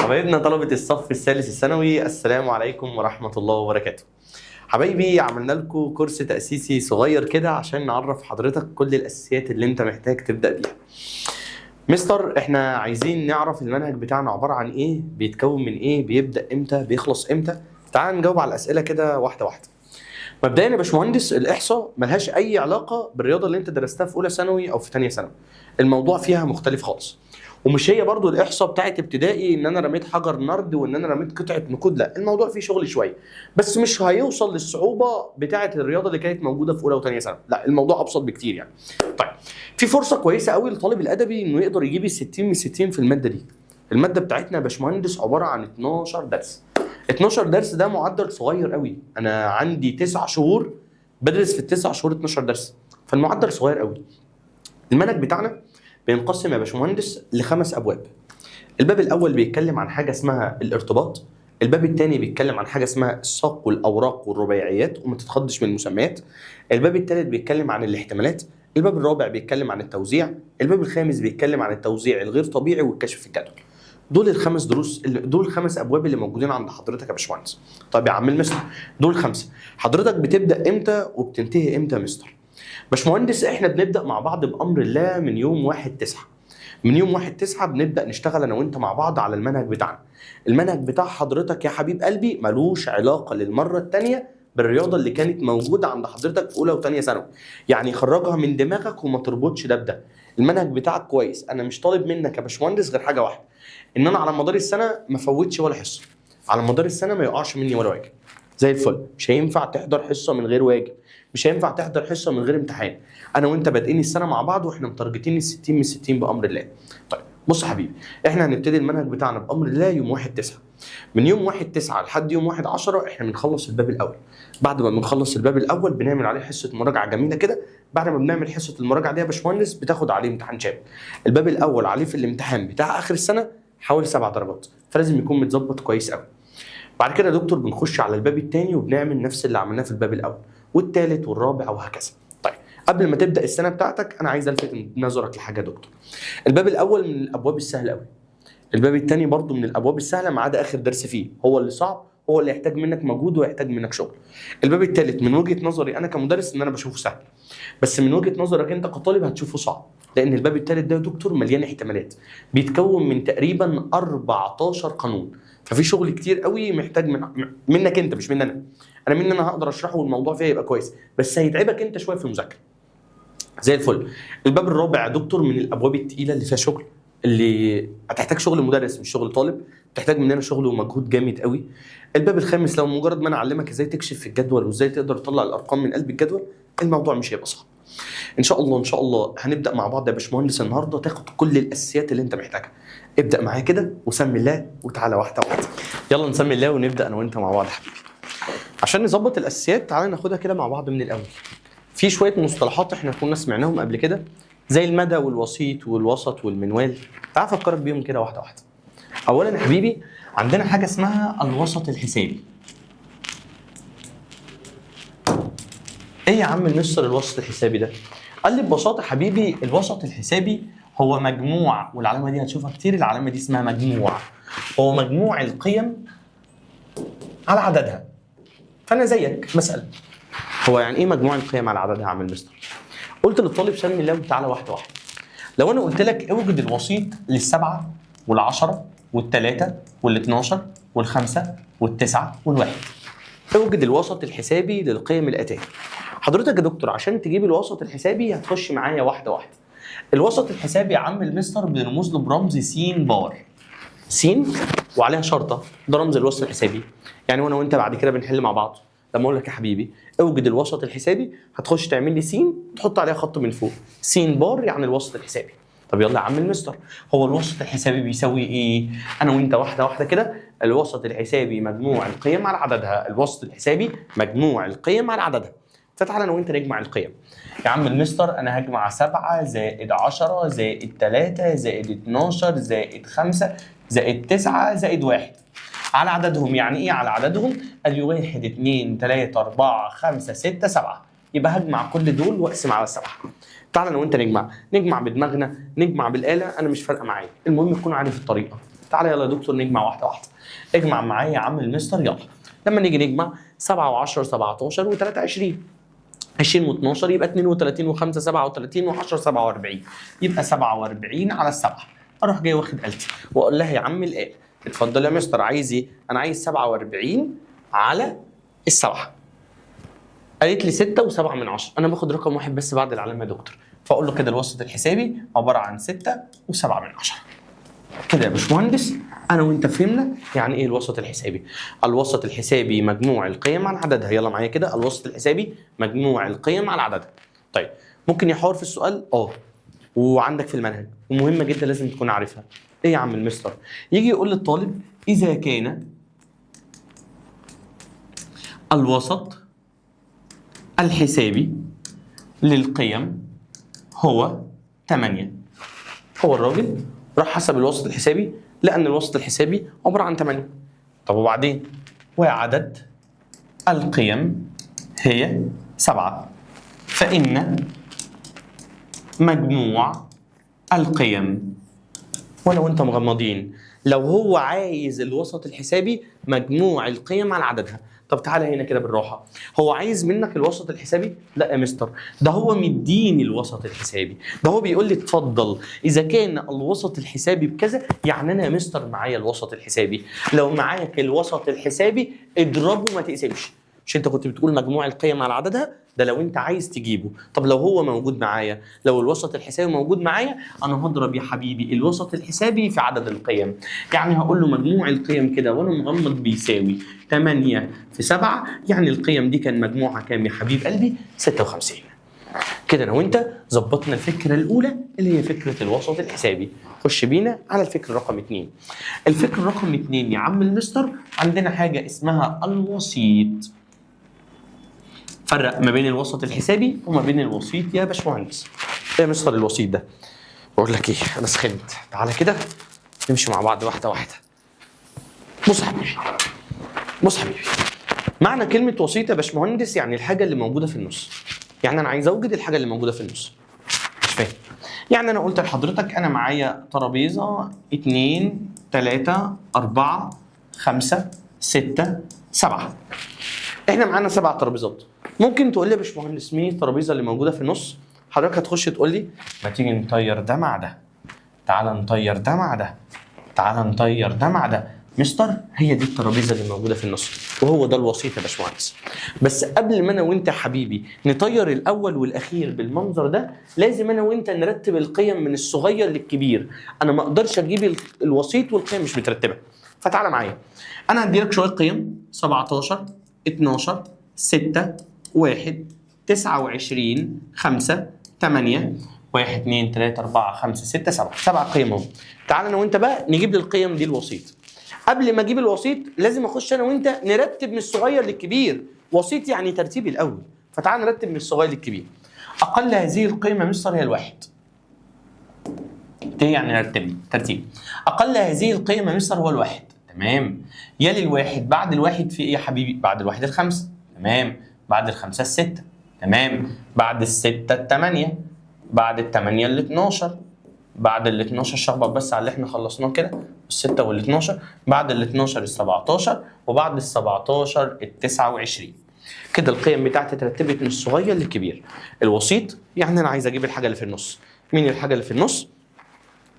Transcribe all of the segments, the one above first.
حبايبنا طلبة الصف الثالث الثانوي، السلام عليكم ورحمة الله وبركاته. حبايبي عملنا لكم كورس تأسيسي صغير كده عشان نعرف حضرتك كل الأساسيات اللي انت محتاج تبدأ بيها. مستر احنا عايزين نعرف المنهج بتاعنا عبارة عن ايه، بيتكون من ايه، بيبدأ امتى، بيخلص امتى. تعال نجاوب على الأسئلة كده واحدة واحدة. مبدئيا يا باشمهندس، الإحصاء ملهاش أي علاقة بالرياضة اللي انت درستها في أولى ثانوي أو في ثانية ثانوي. الموضوع فيها مختلف خالص. ومش هي برضو الاحصاء بتاعت ابتدائي ان انا رميت حجر نرد وان انا رميت قطعه نقود، لا الموضوع فيه شغل شويه، بس مش هيوصل للصعوبه بتاعت الرياضه اللي كانت موجوده في اولى وثانيه ثانوي، لا الموضوع ابسط بكتير يعني. طيب في فرصه كويسه قوي للطالب الادبي انه يقدر يجيب ال 60 من 60 في الماده دي. الماده بتاعتنا يا باشمهندس عباره عن 12 درس. 12 درس ده معدل صغير قوي، انا عندي 9 شهور بدرس في التسع شهور 12 درس، فالمعدل صغير قوي. المنهج بتاعنا بينقسم يا باشمهندس ل5 ابواب. الباب الاول بيتكلم عن حاجه اسمها الارتباط، الباب الثاني بيتكلم عن حاجه اسمها الساق والاوراق والرباعيات وما تتخضش من المسميات، الباب الثالث بيتكلم عن الاحتمالات، الباب الرابع بيتكلم عن التوزيع، الباب الخامس بيتكلم عن التوزيع الغير طبيعي والكشف في الجدول. دول الخمس دروس، دول الخمس ابواب اللي موجودين عند حضرتك يا باشمهندس. طيب يا عم المستر، دول 5، حضرتك بتبدا امتى وبتنتهي امتى يا مستر؟ باشمهندس احنا بنبدا مع بعض بامر الله من يوم 1/9. من يوم 1/9 بنبدا نشتغل انا وانت مع بعض على المنهج بتاعنا. المنهج بتاع حضرتك يا حبيب قلبي ملوش علاقه للمره الثانيه بالرياضه اللي كانت موجوده عند حضرتك في اولى وثانيه ثانوي، يعني خرجها من دماغك وما تربطش ده بده. المنهج بتاعك كويس، انا مش طالب منك يا باشمهندس غير حاجه واحده، ان انا على مدار السنه ما فوتش ولا حصه، على مدار السنه ما يقعش مني ولا واجب. زي الفل، مش هينفع تحضر حصه من غير واجب، مش هينفع تحضر حصه من غير امتحان. انا وانت بادئين السنه مع بعض واحنا متارجتين ال 60 من 60 بامر الله. طيب بص يا حبيبي، احنا هنبتدي المنهج بتاعنا بامر الله يوم 1/9. من يوم 1/9 لحد يوم 1/10 احنا بنخلص الباب الاول. بعد ما بنخلص الباب الاول بنعمل عليه حصه مراجعه جميله كده. بعد ما بنعمل حصه المراجعه دي يا باشمهندس بتاخد عليه امتحان شامل. الباب الاول عليه في الامتحان بتاع اخر السنه حوالي 7 درجات، فلازم يكون متظبط كويس قوي. بعد كده يا دكتور بنخش على الباب الثاني وبنعمل نفس اللي عملناه في الباب الاول والثالث والرابع وهكذا. طيب قبل ما تبدا السنه بتاعتك انا عايز الفت نظرك لحاجه يا دكتور. الباب الاول من الابواب السهله قوي، الباب الثاني برضو من الابواب السهله ما عدا اخر درس فيه هو اللي صعب، هو اللي يحتاج منك مجهود ويحتاج منك شغل. الباب الثالث من وجهه نظري انا كمدرس ان انا بشوفه سهل، بس من وجهه نظرك انت كطالب هتشوفه صعب، لان الباب الثالث ده يا دكتور مليان احتمالات، بيتكون من تقريبا 14 قانون، ففي شغل كتير قوي محتاج منك انت مش مني انا مني انا هقدر اشرحه والموضوع فيه هيبقى كويس، بس هيتعبك انت شويه في المذاكره. زي الفل. الباب الرابع يا دكتور من الابواب الثقيله اللي فيها شغل، اللي هتحتاج شغل مدرس مش شغل طالب، تحتاج مننا شغل ومجهود جامد قوي. الباب الخامس لو مجرد ما انا اعلمك ازاي تكشف في الجدول وازاي تقدر تطلع الارقام من قلب الجدول، الموضوع مش هيبقى صعب. ان شاء الله ان شاء الله هنبدا مع بعض يا باشمهندس النهارده تاخد كل الاساسيات اللي انت محتاجها. ابدا معايا كده وسمي الله وتعالى واحده واحده. يلا نسمي الله ونبدا انا وانت مع بعض يا حبيبي. عشان نظبط الاساسيات تعالى ناخدها كده مع بعض من الاول. في شويه مصطلحات احنا كنا سمعناهم قبل كده زي المدى والوسيط والوسط والمنوال، تعال افكرك بيهم كده واحده واحده. اولا يا حبيبي عندنا حاجه اسمها الوسط الحسابي. ايه يا عم المستر الوسط الحسابي ده؟ قال لي ببساطه حبيبي الوسط الحسابي هو مجموع، والعلامه دي هتشوفها كتير، العلامه دي اسمها مجموع، هو مجموع القيم على عددها. فانا زيك بسال هو يعني ايه مجموع القيم على عددها يا عم المستر؟ قلت للطالب سمي الله وتعالى واحده واحده. لو انا قلت لك اوجد الوسيط للسبعه والعشره والثلاثه وال12 والخمسه والتسعه والواحد، اوجد الوسط الحسابي للقيم الاتيه. حضرتك يا دكتور عشان تجيب الوسط الحسابي هتخش معايا واحده واحده. الوسط الحسابي يا عم المستر بنرمز له برمز س بار، س وعليها شرطه، ده رمز الوسط الحسابي. يعني وانا وانت بعد كده بنحل مع بعض، لما اقول لك يا حبيبي اوجد الوسط الحسابي هتخش تعمل لي س تحط عليها خط من فوق، س بار يعني الوسط الحسابي. طب يلا يا عم المستر هو الوسط الحسابي بيساوي ايه؟ انا وانت واحده واحده كده. الوسط الحسابي مجموع القيم على عددها، الوسط الحسابي مجموع القيم على عددها. فتعالى انا وانت نجمع القيم. يا عم المستر انا هجمع 7 زائد 10 زائد 3 زائد 12 زائد 5 زائد 9 زائد 1 على عددهم. يعني ايه على عددهم؟ قال لي 1 2 3 4 5 6 7، يبقى هجمع كل دول واقسم على 7. تعالى انا وانت نجمع بدماغنا، نجمع بالاله، انا مش فارقه معايا، المهم تكون عارف الطريقه. تعالى يلا يا دكتور نجمع واحده واحده. اجمع معايا يا عم المستر يلا. لما نيجي نجمع 7 و10 17 و3 20. 20 و12 يبقى 32 و5 37 و10 47. يبقى 47 على السبعه. اروح جاي واخد آلتي واقول لها يا عم الآلة اتفضل يا مستر عايز ايه؟ انا عايز 47 على السبعه. قالت لي 6 و7 من 10. انا باخد رقم واحد بس بعد العلامه يا دكتور، فاقول له كده الوسط الحسابي عباره عن 6 و7 من 10. كده يا باشمهندس انا وانت فهمنا يعني ايه الوسط الحسابي. الوسط الحسابي مجموع القيم على عددها. يلا معايا كده، الوسط الحسابي مجموع القيم على عددها. طيب ممكن يحور في السؤال وعندك في المنهج ومهمه جدا لازم تكون عارفها. ايه يا عم المستر؟ يجي يقول للطالب اذا كان الوسط الحسابي للقيم هو 8. هو الراجل راح حسب الوسط الحسابي لأن الوسط الحسابي عبارة عن 8. طب وبعدين؟ وعدد القيم هي 7 فإن مجموع القيم. ولو انت مغمضين لو هو عايز الوسط الحسابي مجموع القيم على عددها. طب تعالى هنا كده بالراحه، هو عايز منك الوسط الحسابي؟ لا يا مستر، ده هو مديني الوسط الحسابي، ده هو بيقول لي اتفضل اذا كان الوسط الحسابي بكذا يعني انا يا مستر معايا الوسط الحسابي. لو معاك الوسط الحسابي اضربه ما تقسمش. مش انت كنت بتقول مجموع القيم على عددها؟ ده لو انت عايز تجيبه. طب لو هو موجود معايا، لو الوسط الحسابي موجود معايا، انا هضرب يا حبيبي الوسط الحسابي في عدد القيم. يعني هقول له مجموع القيم كده وانا مغمض بيساوي 8 في 7، يعني القيم دي كان مجموعها كام يا حبيب قلبي؟ 56. كده انا وانت ظبطنا الفكره الاولى اللي هي فكره الوسط الحسابي. خش بينا على الفكره رقم 2. الفكره رقم 2 يا عم المستر عندنا حاجه اسمها الوسيط. فرق ما بين الوسط الحسابي وما بين الوسيط يا باشمهندس. ايه يا مستر الوسيط ده؟ بقول لك ايه، انا سخنت. تعالى كده نمشي مع بعض واحده واحده. بص يا حبيبي، بص يا حبيبي، معنى كلمه وسيط يا باشمهندس يعني الحاجه اللي موجوده في النص. يعني انا عايز اوجد الحاجه اللي موجوده في النص. مش فاهم؟ يعني انا قلت لحضرتك انا معايا ترابيزه 2 3 4 5 6 7. احنا معانا 7 ترابيزات. ممكن تقول لي يا باشمهندس مين الترابيزه اللي موجوده في النص؟ حضرتك هتخش تقول لي ما تيجي نطير ده مع ده، تعالى نطير ده مع ده، تعالى نطير ده مع ده. مستر هي دي الترابيزه اللي موجوده في النص وهو ده الوسيط يا باشمهندس. بس قبل ما انا وانت حبيبي نطير الاول والاخير بالمنظر ده، لازم انا وانت نرتب القيم من الصغير للكبير. انا ما اقدرش اجيب الوسيط والقيم مش مترتبه. فتعالى معايا، انا هدي لك شويه قيم: 17 12 6 1 29 5 8 1 2 3 4 5 6 7. 7 قيم اهو. تعال انا وانت بقى نجيب للقيم دي الوسيط. قبل ما اجيب الوسيط لازم اخش انا وانت نرتب من الصغير للكبير. وسيط يعني ترتيب الاول. فتعال نرتب من الصغير للكبير. اقل هذه القيمه مستر هي الواحد. ايه يعني نرتب ترتيب؟ اقل هذه القيمه مستر هو الواحد. تمام. يلي الواحد، بعد الواحد في ايه يا حبيبي؟ بعد الواحد الخمسه. تمام. بعد الخمسه السته. تمام. بعد السته الثمانيه. بعد الثمانيه ال 12. بعد ال 12 شخبط بس على اللي احنا خلصناه كده، الستة وال 12. بعد ال 12 ال 17. وبعد ال 17 ال 29. كده القيم بتاعتي اترتبت من الصغير للكبير. الوسيط يعني انا عايز اجيب الحاجه اللي في النص. مين الحاجه اللي في النص؟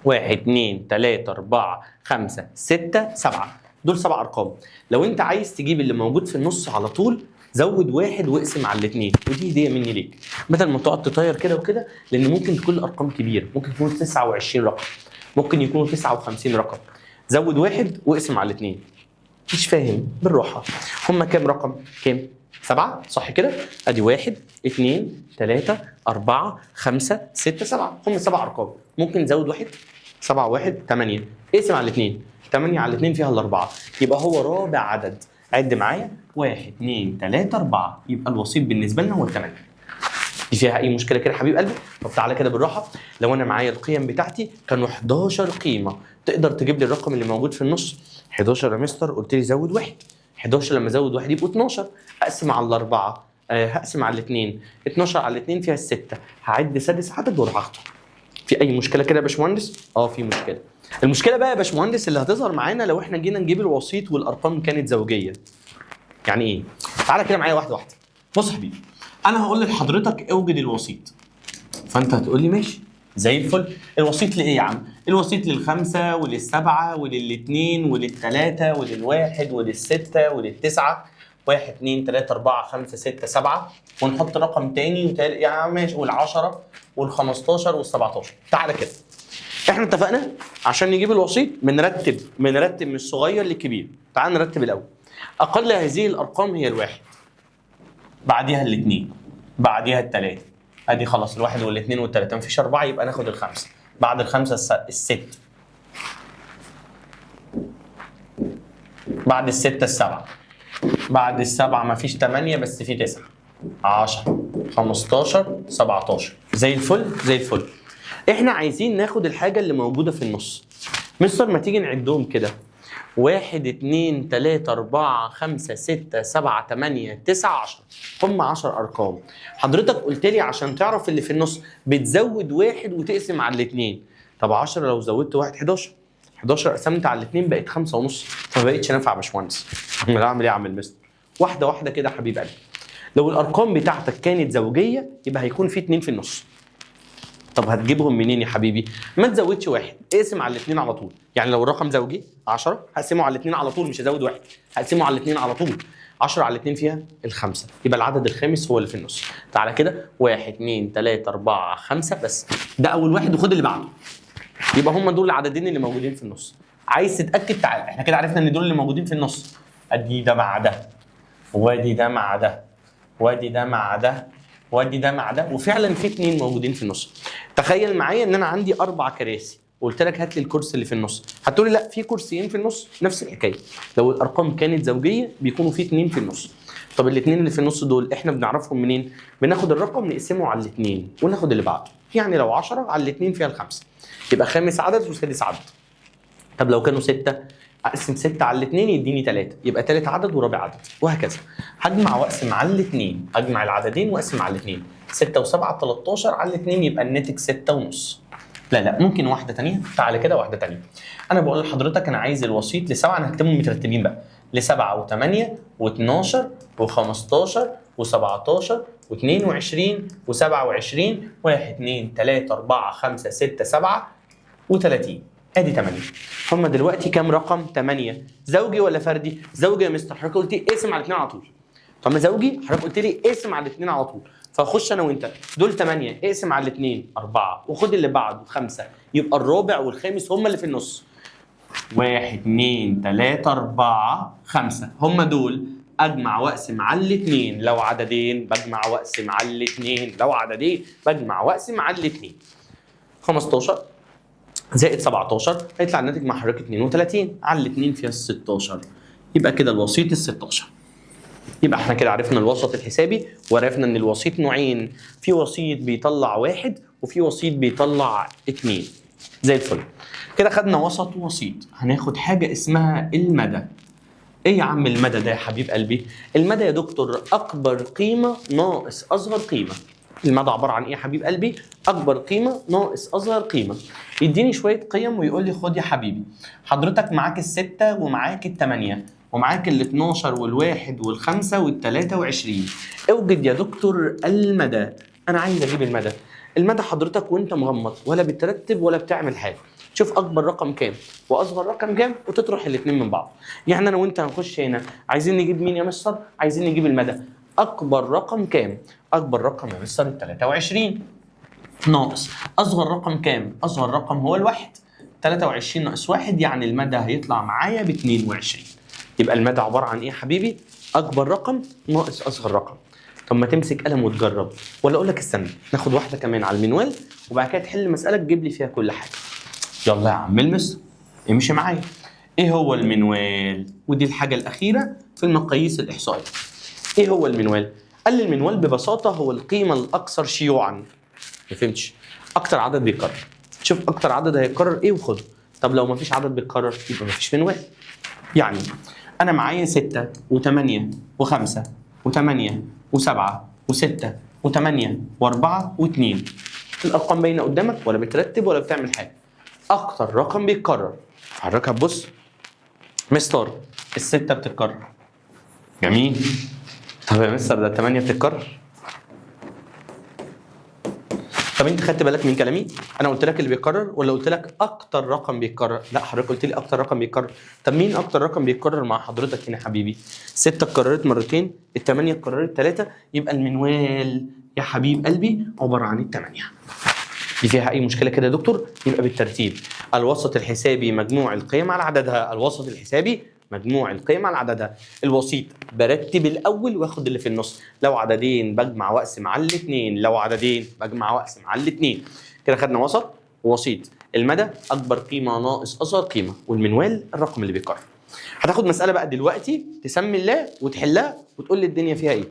1 2 3 4 5 6 7. دول 7 ارقام. لو انت عايز تجيب اللي موجود في النص على طول زود 1 واقسم على الاثنين، ودي هديه مني ليك بدل ما تقعد تطير كده وكده، لان ممكن تكون الارقام كبيره، ممكن يكون 29 رقم، ممكن يكونوا 59 رقم. زود 1 واقسم على الاثنين. مش فاهم؟ بالراحه. هم كام رقم؟ كام؟ 7 صح كده؟ ادي 1 2 3 4 5 6 7. هم 7 ارقام. ممكن نزود 1. 7 1 8. اقسم على الاثنين. 8 على الاثنين فيها الاربعه، يبقى هو رابع عدد. عد معايا: 1 2 3 4. يبقى الوسيط بالنسبه لنا هو 8. دي فيها اي مشكله كده يا حبيب قلبي؟ طب تعالى كده بالراحه. لو انا معايا القيم بتاعتي كانوا 11 قيمه، تقدر تجيب لي الرقم اللي موجود في النص؟ 11 يا مستر قلت لي زود 1. 11 لما ازود 1 يبقوا 12. اقسم على الاربعه، هقسم على الاثنين. 12 على الاثنين فيها السته. هعد سادس عدد واروح اخده. في اي مشكله كده يا باشمهندس؟ في مشكله. المشكله بقى يا باشمهندس اللي هتظهر معانا لو احنا جينا نجيب الوسيط والارقام كانت زوجيه. يعني ايه؟ تعالى كده معايا واحده واحده. بص يا حبيبي، انا هقول لحضرتك اوجد الوسيط، فانت هتقول لي ماشي زي الفل. الوسيط لايه يا عم؟ الوسيط للخمسه وللسبعه وللاثنين وللثلاثه وللواحد وللسته وللتسعه. 1 2 3 4 5 6 7 ونحط رقم تاني يعني ماشي، وال10 وال15 وال17. تعالى كده، احنا اتفقنا عشان نجيب الوسيط بنرتب من الصغير للكبير. تعال نرتب الاول. اقل هذه الارقام هي الواحد، بعديها الاثنين، بعديها الثلاثه. ادي خلاص الواحد والاثنين والثلاثه، مفيش اربعه يبقى ناخد الخمسه. بعد الخمسه الست، بعد السته السبعه، بعد السبعه مفيش 8 بس في 9 10 15 17. زي الفل زي الفل. احنا عايزين ناخد الحاجه اللي موجوده في النص. مستر ما تيجي نعدهم كده: 1 2 3 4 5 6 7 8 9 10. هم 10 ارقام. حضرتك قلت لي عشان تعرف اللي في النص بتزود واحد وتقسم على الاثنين. طب 10 لو زودت واحد 11. 11 قسمت على الاثنين بقت 5 ونص، فما بقتش نافعه يا باشمهندس. امال اعمل ايه يا عم المستر؟ واحده واحده كده يا حبيب قلبي. لو الارقام بتاعتك كانت زوجيه يبقى هيكون في 2 في النص. طب هتجيبهم منين يا حبيبي؟ ما تزودش واحد، اقسم على الاثنين على طول. يعني لو الرقم زوجي 10 هقسمه على الاثنين على طول، مش هزود واحد، هقسمه على الاثنين على طول. 10 على الاثنين فيها الخمسه، يبقى العدد الخامس هو اللي في النص. تعالى كده 1 2 3 4 5 بس، ده اول واحد وخد اللي بعده. يبقى هم دول العددين اللي موجودين في النص. عايز تتاكد؟ تعالى احنا كده عرفنا ان دول اللي موجودين في النص. ادي ده مع ده، وادي ده مع ده، وادي ده مع ده، وادي ده مع ده، وفعلا في 2 موجودين في النص. تخيل معايا ان انا عندي 4 كراسي وقلت لك هات لي الكرسي اللي في النص، هتقولي لا في كرسيين في النص. نفس الحكايه، لو الارقام كانت زوجيه بيكونوا في 2 في النص. طب الاثنين اللي في النص دول احنا بنعرفهم منين؟ بناخد الرقم نقسمه على الاثنين وناخد اللي بعده. يعني لو 10 على الاثنين فيها الخمسه، يبقى خامس عدد وسادس عدد. طب لو كانوا 6 اقسم 6 على الاثنين يديني 3، يبقى ثالث عدد ورابع عدد، وهكذا. هجمع واقسم على الاثنين، اجمع العددين واقسم على الاثنين. 6 و7 13 على الاثنين يبقى الناتج 6 ونص. لا ممكن واحده ثانيه. تعالى كده واحده ثانيه. انا بقول لحضرتك انا عايز الوسيط ل7، انا هكتبهم مترتبين بقى: ل7 و8 و12 و15 و17 و22 و27 1 2 3 4 5 6 7 و30. ادي 8. هم دلوقتي كام رقم؟ 8. زوجي ولا فردي؟ زوجي يا مستر. حضرتك قلت لي اقسم على الاثنين على طول. طب ما زوجي، حضرتك قلت لي اقسم على الاثنين على طول. فاخش انا وانت، دول 8 اقسم على الاثنين 4 وخد اللي بعده 5، يبقى الرابع والخامس هم اللي في النص. 1 2 3 4 5 هم دول. اجمع واقسم على الاثنين، لو عددين بجمع واقسم على الاثنين، لو عددين بجمع واقسم على الاثنين. 15 زائد 17 هيطلع الناتج مع حضرتك 32 على الاثنين فيها 16. يبقى كده الوسيط ال 16. يبقى احنا كده عرفنا الوسط الحسابي، وعرفنا ان الوسيط نوعين: في وسيط بيطلع 1 وفي وسيط بيطلع 2. زي الفل. كده خدنا وسط ووسيط. هناخد حاجه اسمها المدى. ايه يا عم المدى ده يا حبيب قلبي؟ المدى يا دكتور اكبر قيمه ناقص اصغر قيمه. المدى عباره عن ايه يا حبيب قلبي؟ اكبر قيمه ناقص اصغر قيمه. يديني شويه قيم ويقول لي خد يا حبيبي، حضرتك معاك ال6 ومعاك ال8 ومعاك ال12 والواحد والخمسة وال23. اوجد يا دكتور المدى. انا عايز اجيب المدى. المدى حضرتك وانت مغمض ولا بترتب ولا بتعمل حاجه، شوف اكبر رقم كام واصغر رقم كام وتطرح الاثنين من بعض. يعني انا وانت هنخش هنا عايزين نجيب مين يا مستر؟ عايزين نجيب المدى. اكبر رقم كام؟ اكبر رقم يا مستر 23 ناقص اصغر رقم كام؟ اصغر رقم هو الواحد. 23 ناقص 1 يعني المدى هيطلع معايا ب 22. يبقى المدى عباره عن ايه يا حبيبي؟ اكبر رقم ناقص اصغر رقم. طب ما تمسك قلم وتجرب، ولا اقول لك استنى ناخد واحده كمان على المنوال وبعد كده تحل مساله تجيب لي فيها كل حاجه. يلا يا عم المس امشي معايا. ايه هو المنوال؟ ودي الحاجه الاخيره في المقاييس الاحصائيه. ايه هو المنوال؟ قال لي المنوال ببساطه هو القيمه الاكثر شيوعا. ما فهمتش؟ اكتر عدد بيتكرر. شوف اكتر عدد هيتكرر ايه وخده. طب لو ما فيش عدد بيتكرر يبقى ما فيش منوال. يعني انا معايا 6 و8 و5 و8 و7 و6 و8 و4 و2. الارقام باينه قدامك ولا بترتب ولا بتعمل حاجه. اكتر رقم بيتكرر. حضرتك هتبص مستر الستة بتتكرر. جميل. طب يا مستر ده التمانية بتتكرر. طب انت خدت بالك من كلامي؟ انا قلت لك اللي بيتكرر ولا قلت لك اكتر رقم بيتكرر؟ لا، حضرتك قلت لي اكتر رقم بيتكرر. طب مين اكتر رقم بيتكرر مع حضرتك هنا يا حبيبي؟ 6 اتكررت مرتين، الثمانية اتكررت 3، يبقى المنوال يا حبيب قلبي عبارة عن الثمانية. دي فيها اي مشكله كده يا دكتور؟ يبقى بالترتيب: الوسط الحسابي مجموع القيم على عددها. الوسط الحسابي مجموع القيم على عددها. الوسيط برتب الاول واخد اللي في النص. لو عددين بجمع واقسم على الاثنين، لو عددين بجمع واقسم على الاثنين. كده خدنا وسط ووسيط. المدى اكبر قيمه ناقص اصغر قيمه، والمنوال الرقم اللي بيتكرر. هتاخد مساله بقى دلوقتي تسمي الله وتحلها وتقول لي الدنيا فيها ايه.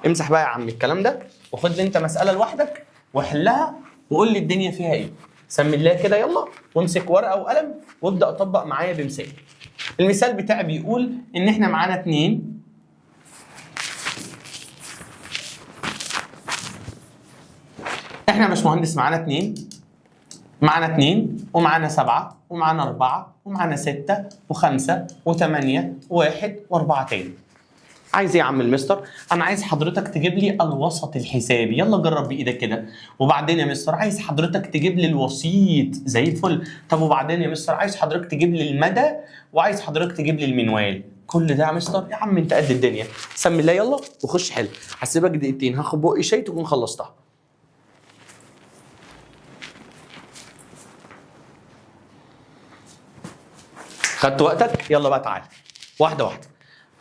امسح بقى يا عم الكلام ده وخد لي انت مساله لوحدك وحلها وقول لي الدنيا فيها ايه. سمي الله كده يلا، وامسك ورقه وقلم وابدا اطبق معايا بمثال. المثال بتاعي بيقول ان احنا معانا 2. احنا يا باشمهندس معانا 2، معانا 2 ومعانا 7 ومعانا 4 ومعانا 6 و5 و8 و1 و4 تاني. عايز ايه يا عم المستر؟ انا عايز حضرتك تجيب لي الوسط الحسابي. يلا جرب بايدك كده. وبعدين يا مستر عايز حضرتك تجيب لي الوسيط. زي الفل. طب وبعدين يا مستر عايز حضرتك تجيب لي المدى وعايز حضرتك تجيب لي المنوال. كل ده يا مستر؟ يا عم انت قد الدنيا. سمي الله يلا وخش حل. هسيبك دقيقتين هاخد بقي شاي تكون خلصتها. خدت وقتك؟ يلا بقى تعالى واحده واحده.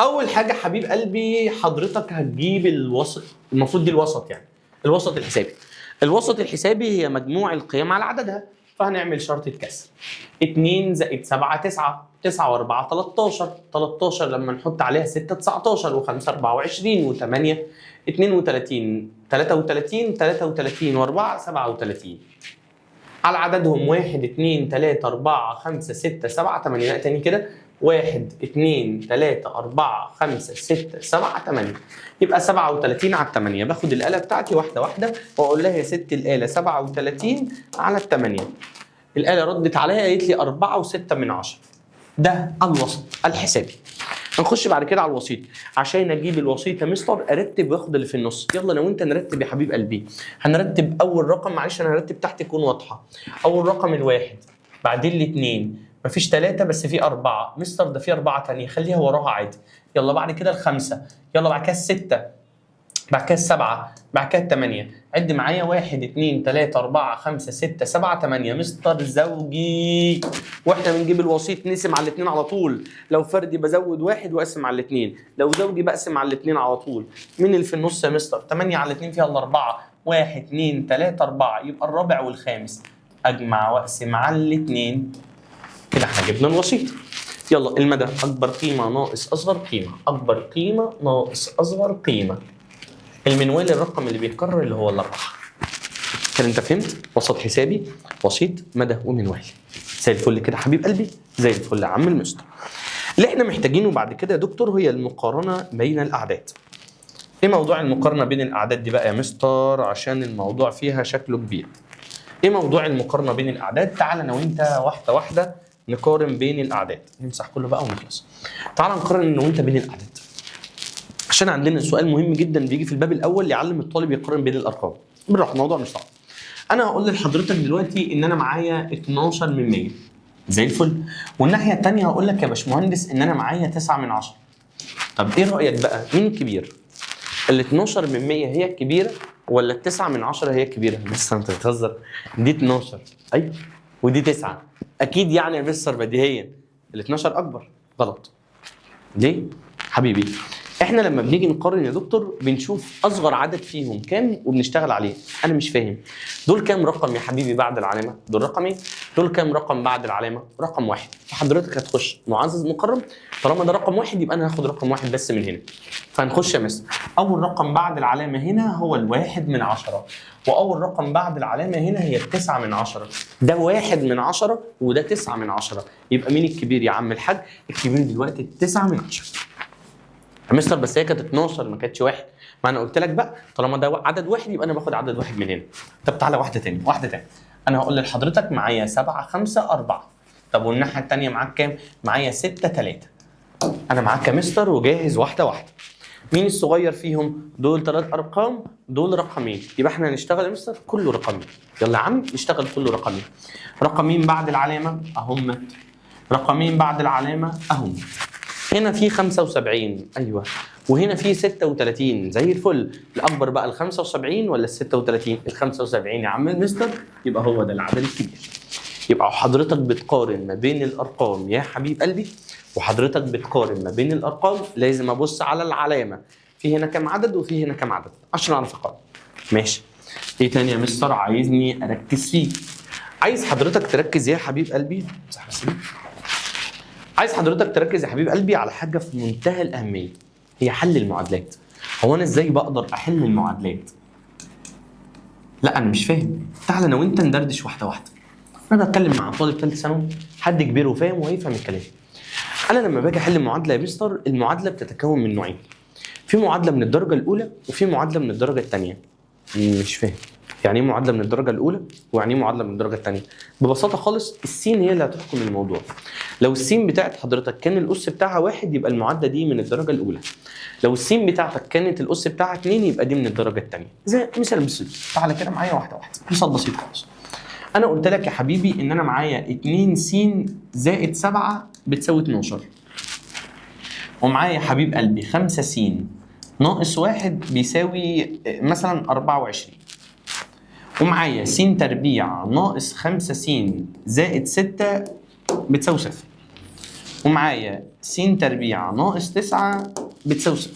اول حاجه حبيب قلبي حضرتك هتجيب الوسط. المفروض دي الوسط يعني الوسط الحسابي. الوسط الحسابي هي مجموع القيم على عددها. فهنعمل شرطة كسر. 2 زائد 7 9. 9 و4 13. 13 لما نحط عليها 6 19 و5 24 و8 32 33 33 و4 37. على عددهم 1 2 3 4 5 6 7 8. لا تاني كده 1 2 3 4 5 6 7 8. يبقى 37 على 8. باخد الآلة بتاعتي واحدة واحدة وأقول لها يا ست الآلة 37 على 8. الآلة ردت عليا قالت لي 4.6. ده الوسط الحسابي. هنخش بعد كده على الوسيط. عشان اجيب الوسيط يا مستر ارتب واخد اللي في النص. يلا انا وانت نرتب يا حبيب قلبي. هنرتب اول رقم، معلش انا هرتب تحت تكون واضحه. اول رقم الواحد، بعدين الاثنين، مفيش 3 بس في 4. مستر ده في 4 تانية خليها وراها عادي. يلا بعد كده الخمسة، يلا بعد كده 6، بعد كده 7، بعد كده 8. عد معايا 1 2 3 4 5 6 7 8. مستر زوجي. واحنا بنجيب الوسيط نقسم على الاثنين على طول. لو فردي بزود 1 واقسم على الاثنين، لو زوجي بقسم على الاثنين على طول. مين اللي في النص يا مستر؟ 8 على 2 فيها ال4. 1 2 3 4 يبقى الرابع والخامس. اجمع واقسم على الاثنين. كده احنا جبنا الوسيط. يلا المدى اكبر قيمه ناقص اصغر قيمه. اكبر قيمه ناقص اصغر قيمه. المنوال الرقم اللي بيتكرر اللي هو ال4. كده انت فهمت؟ وسط حسابي، وسيط، مدى، ومنوال. زي الفل كده حبيب قلبي، زي الفل يا عم المستر. اللي احنا محتاجينه بعد كده يا دكتور هي المقارنه بين الاعداد. ايه موضوع المقارنه بين الاعداد دي بقى يا مستر؟ عشان الموضوع فيها شكله كبير. ايه موضوع المقارنه بين الاعداد؟ تعال انا وانت واحده واحده نقارن بين الاعداد. نمسح كله بقى ونخلص. تعال نقارن انا وانت بين الاعداد. عشان عندنا سؤال مهم جدا بيجي في الباب الاول يعلم الطالب يقارن بين الارقام. بالراحه الموضوع مش صعب. انا هقول لحضرتك دلوقتي ان انا معايا 12 من 100. زي الفل. والناحيه الثانيه هقول لك يا باشمهندس ان انا معايا 9 من 10. طب ايه رايك بقى مين الكبير؟ ال 12 من 100 هي الكبيره ولا ال 9 من 10 هي الكبيره؟ بس انت بتهزر. دي 12 ايوه ودي 9 اكيد يعني يا مستر بديهيا ال 12 اكبر. غلط. ليه؟ حبيبي احنا لما بنيجي نقارن يا دكتور بنشوف اصغر عدد فيهم كام وبنشتغل عليه. انا مش فاهم دول كام رقم يا حبيبي بعد العلامه؟ دول رقمين. دول كام رقم بعد العلامه؟ رقم واحد. فحضرتك هتخش معزز مقرب. طالما ده رقم واحد يبقى انا هاخد رقم واحد بس من هنا. فهنخش يا مستر. اول رقم بعد العلامه هنا هو الواحد من 10. واول رقم بعد العلامه هنا هي التسعة من 10. ده 1 من 10 وده 9 من 10. يبقى مين الكبير يا عم الحاج؟ الكبير دلوقتي 9 من 10. يا مستر بس هي كانت 12 ما كانتش 1. ما انا قلت لك بقى طالما ده عدد واحد يبقى انا باخد عدد واحد من هنا. طب تعالى واحده تاني واحده تاني. انا هقول لحضرتك معايا 7 5 4. طب والناحيه الثانيه معاك كام؟ معايا 6 3. انا معاك يا مستر وجاهز واحده واحده. مين الصغير فيهم؟ دول 3 ارقام، دول رقمين، يبقى احنا هنشتغل يا مستر كله رقمين. يلا يا عم نشتغل كله رقمين. رقمين بعد العلامه اهم، رقمين بعد العلامه اهم. هنا في 75 ايوه، وهنا في 36 زي الفل. الاكبر بقى ال 75 ولا ال 36؟ ال 75 يا عم المستر، يبقى هو ده العدد الكبير. يبقى حضرتك بتقارن ما بين الارقام يا حبيب قلبي، وحضرتك بتقارن ما بين الارقام لازم ابص على العلامه، في هنا كام عدد وفي هنا كام عدد عشان اعرف اقارن. ماشي. ايه تاني يا مستر عايزني اركز فيه؟ عايز حضرتك تركز يا حبيب قلبي، عايز حضرتك تركز يا حبيب قلبي على حاجه في منتهى الاهميه، هي حل المعادلات. هو انا ازاي بقدر احل المعادلات؟ لا انا مش فاهم، تعالى انا وانت ندردش واحده واحده. انا بتكلم مع طالب ثالث ثانوي، حد كبير وفاهم وهيفهم الكلام. انا لما باجي احل معادله يا مستر، المعادله بتتكون من نوعين، في معادله من الدرجه الاولى وفي معادله من الدرجه الثانيه. مش فاهم يعني ايه معادله من الدرجه الاولى ويعني ايه معادله من الدرجه الثانيه؟ ببساطه خالص السين هي اللي هتحكم الموضوع. لو السين بتاعت حضرتك كان الاس بتاعها 1 يبقى المعادله دي من الدرجه الاولى. لو السين بتاعتك كانت الاس بتاعها 2 يبقى دي من الدرجه الثانيه. زي مثال بسيط، تعالى كده معايا واحده واحده، مثال بسيط خالص. انا قلت لك يا حبيبي ان انا معايا 2 س زائد 7 بتساوي 12، ومعايا يا حبيب قلبي 5 س ناقص 1 بيساوي مثلا 24، ومعايا س تربيع ناقص 5 س زائد 6 بتساوي 0، ومعايا س تربيع ناقص 9 بتساوي 0،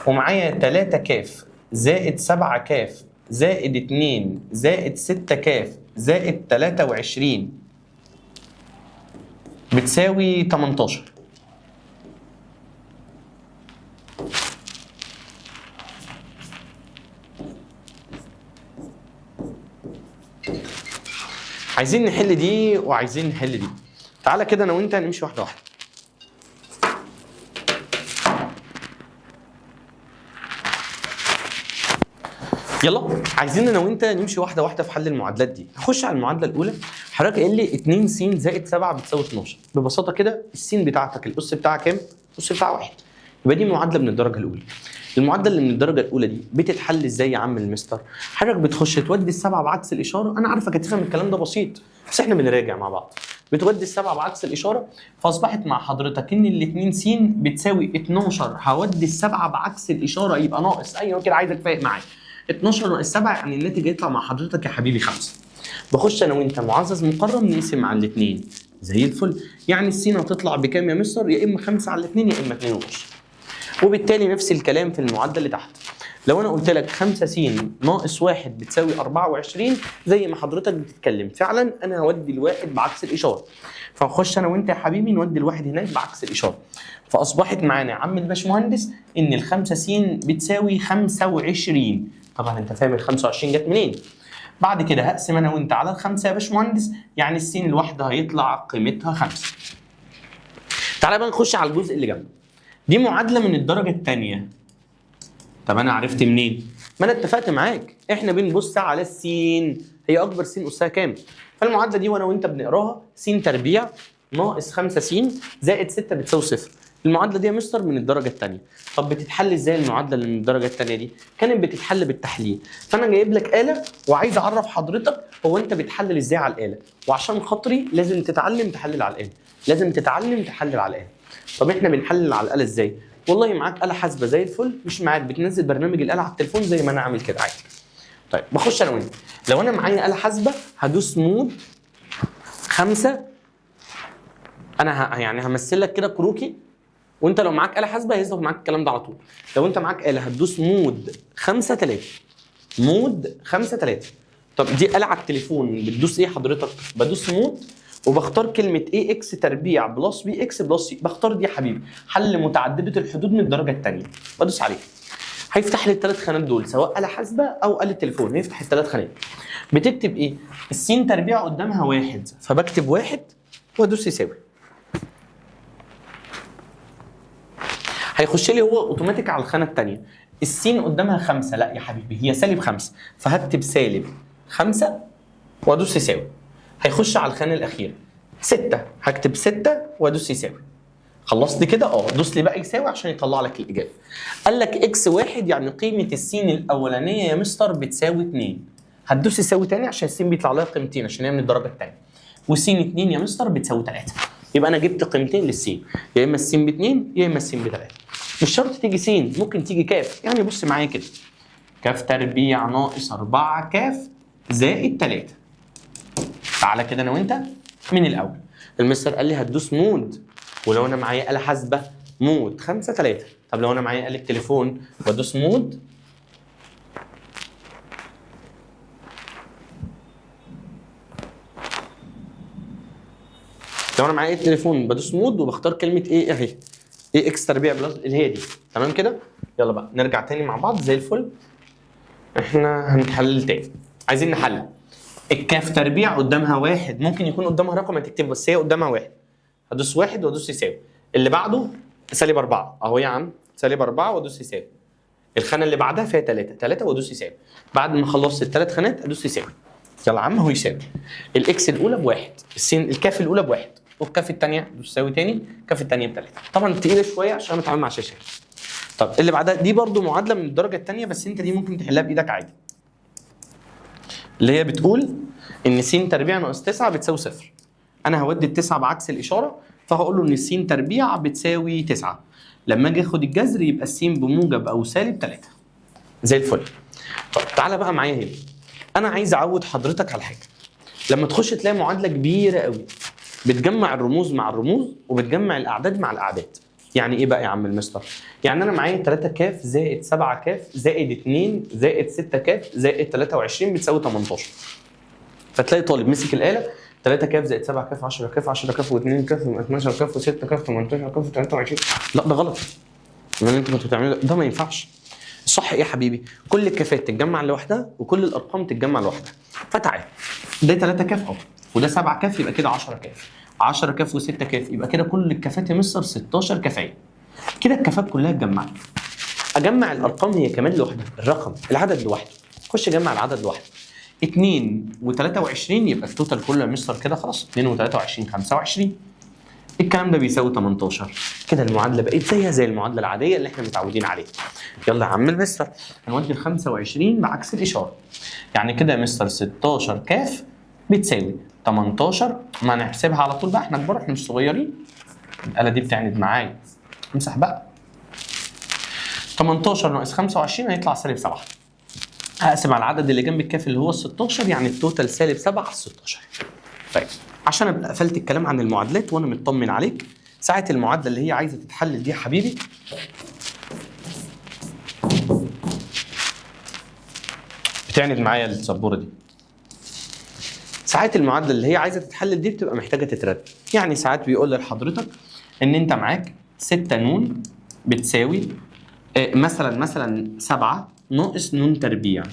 ومعايا 3 كاف زائد 7 كاف زائد 2 زائد 6 كاف زائد 23 بتساوي 18. عايزين نحل دي وعايزين نحل دي. تعالى كده انا وانت نمشي واحده واحده. يلا عايزين انا وانت نمشي واحده واحده في حل المعادلات دي. نخش على المعادله الاولى. حضرتك قايل لي 2 س زائد 7 بتساوي 12. ببساطه كده السين بتاعتك الاس بتاعها كام؟ الاس بتاعها 1. يبقى دي معادله من الدرجه الاولى. المعادله اللي من الدرجه الاولى دي بتتحل ازاي يا عم المستر؟ حضرتك بتخش تودي السبعه بعكس الاشاره. انا عارفك هتفهم الكلام ده بسيط، بس احنا بنراجع مع بعض. بتودي السبعه بعكس الاشاره، فاصبحت مع حضرتك ان ال2 س بتساوي 12. هودي السبعه بعكس الاشاره يبقى ناقص. ايوه كده عايزك فاهم معايا. 12 ناقص 7 يعني الناتج يطلع مع حضرتك يا حبيبي 5. بخش انا وانت معزز مقرب نقسم على الاثنين زي الفل. يعني السين هتطلع بكام يا مستر؟ يا اما 5 على 2 يا اما 2 ونص. وبالتالي نفس الكلام في المعادله اللي تحت. لو انا قلت لك 5 س ناقص 1 بتساوي 24 زي ما حضرتك بتتكلم فعلا، انا هودي الواحد بعكس الاشاره. فنخش انا وانت يا حبيبي نودي الواحد هناك بعكس الاشاره. فاصبحت معانا يا عم الباشمهندس ان ال5 س بتساوي 25. طبعا انت فاهم ال 25 جت منين؟ بعد كده هقسم انا وانت على الخمسه يا باشمهندس، يعني السين الواحده هيطلع قيمتها 5. تعالى بقى نخش على الجزء اللي جنبه. دي معادله من الدرجه الثانيه. طب انا عرفت منين؟ ما انا اتفقت معاك، احنا بنبص على السين، هي اكبر سين اسها كام؟ فالمعادله دي وانا وانت بنقراها س تربيع ناقص 5 س زائد 6 بتساوي 0. المعادله دي يا مستر من الدرجه الثانيه. طب بتتحل ازاي المعادله اللي من الدرجه الثانيه دي؟ كانت بتتحل بالتحليل. فانا جايب لك آلة وعايز اعرف حضرتك هو انت بتحلل ازاي على الآلة، وعشان خاطري لازم تتعلم تحلل على الآلة، لازم تتعلم تحلل على الآلة. طب احنا بنحلل على الآلة ازاي؟ والله معاك آلة حاسبة زي الفل، مش معاك بتنزل برنامج الآلة على التليفون زي ما انا عامل كده عادي. طيب بخش انا وانت، لو انا معايا آلة حاسبة هدوس مود 5. انا يعني همثل لك كده كروكي، وانت لو معاك آلة حاسبة هيظهر معاك الكلام ده على طول. لو انت معاك آلة هتدوس مود 5 3. مود 5 3. طب دي آلة على التليفون بتدوس ايه حضرتك؟ بدوس مود وبختار كلمة اي اكس تربيع بلس بي اكس بلس سي. بختار دي يا حبيبي حل متعددة الحدود من الدرجة الثانية. بدوس عليه هيفتح لي الثلاث خانات دول، سواء آلة حاسبة او آلة تليفون هيفتح الثلاث خانات. بتكتب ايه؟ السين تربيع قدامها 1 فبكتب 1 وادوس يساوي. هيخش لي هو اوتوماتيك على الخانه الثانيه. السين قدامها 5، لا يا حبيبي هي -5 فهكتب -5 وادوس يساوي، هيخش على الخانه الاخيره 6، هكتب 6 وادوس يساوي. خلصت كده؟ دوس لي بقى يساوي عشان يطلع لك الاجابه. قال لك اكس 1 يعني قيمه السين الاولانيه يا مستر بتساوي 2. هتدوس يساوي تاني عشان السين بيطلع لها قيمتين عشان هي من الدرجه الثانيه. وسين 2 يا مستر بتساوي 3. يبقى انا جبت قيمتين للسين، يا اما السين ب 2 يا اما السين ب 3. مش شرط تيجي سين، ممكن تيجي كاف. يعني بص معايا كده، كاف تربيع ناقص 4 كاف زائد 3. تعالى كده انا وانت من الاول. المستر قال لي هتدوس مود، ولو انا معايا آلة حاسبة مود 5 3. طب لو انا معايا آلة تليفون بدوس مود لو انا معايا التليفون بدوس مود وبختار كلمة ايه اهي، ايه اكس تربيع بلس اللي هي دي. تمام كده؟ يلا بقى نرجع تاني مع بعض زي الفل. احنا هنحلل تاني، عايزين نحلل. الكاف تربيع قدامها 1، ممكن يكون قدامها رقم هتكتبه بس هي قدامها 1. هدوس 1 وادوس يساوي. اللي بعده -4 اهو يا عم، -4 وادوس يساوي. الخانه اللي بعدها فيها 3 وادوس يساوي. بعد ما خلصت الثلاث خانات ادوس يساوي. يلا يا عم اهو يساوي. الاكس الاولى ب1، السين الكاف الاولى ب1، والكاف الثانيه دوس يساوي تاني، الكاف الثانيه ب3. طبعا تقيله شويه عشان بتعامل مع شاشات. طب اللي بعدها دي برده معادله من الدرجه الثانيه، بس انت دي ممكن تحلها بايدك عادي. اللي هي بتقول ان س تربيع ناقص 9 بتساوي 0. انا هودي التسعه بعكس الاشاره، فهقول له ان س تربيع بتساوي 9. لما اجي اخد الجذر يبقى الس بموجب او سالب 3. زي الفل. طب تعالى بقى معايا هنا، انا عايز اعود حضرتك على حاجه. لما تخش تلاقي معادله كبيره قوي بتجمع الرموز مع الرموز وبتجمع الاعداد مع الاعداد. يعني ايه بقى يا عم المستر؟ يعني انا معايا 3 كاف زائد 7 كاف زائد 2 زائد 6 كاف زائد 23 بتساوي 18. فتلاقي طالب مسك الاله 3 كاف زائد 7 كاف 10 كاف 10 كاف و2 كاف 12 كاف و6 كاف 18 كاف 23. لا ده غلط. اللي انتوا كنتوا بتعملوه ده ما ينفعش. الصح ايه يا حبيبي؟ كل الكافات تتجمع لوحدها وكل الارقام تتجمع لوحدها. فتعال ده 3 كاف اهو وده 7 كاف يبقى كده 10 كاف. 10 كاف و6 كاف يبقى كده كل الكافات يا مستر 16 كافيه. كده الكافات كلها اتجمعت. اجمع الارقام هي كمان لوحدها، الرقم العدد لوحده. خش جمع العدد لوحده. 2 و23 يبقى التوتال كله يا مستر كده خلاص 2 و23 25. الكلام ده بيساوي 18. كده المعادله بقت زيها زي المعادله العاديه اللي احنا متعودين عليها. يلا يا عم المستر هنودي ال 25 بعكس الاشاره. يعني كده يا مستر 16 كاف بتساوي 18. ما نحسبها على طول بقى، احنا كبار احنا مش صغيرين. الاله دي بتعند معايا. امسح بقى. 18 ناقص 25 هيطلع -7. هقسم على العدد اللي جنب الكاف اللي هو ال 16 يعني التوتال -7 على 16. طيب عشان ابقى قفلت الكلام عن المعادلات وانا مطمن عليك، ساعه المعادله اللي هي عايزه تتحلل دي يا حبيبي بتعند معايا السبوره دي. ساعات المعادله اللي هي عايزه تتحلل دي بتبقى محتاجه تترتب. يعني ساعات بيقول لحضرتك ان انت معاك 6 ن بتساوي مثلا 7 ناقص ن تربيع.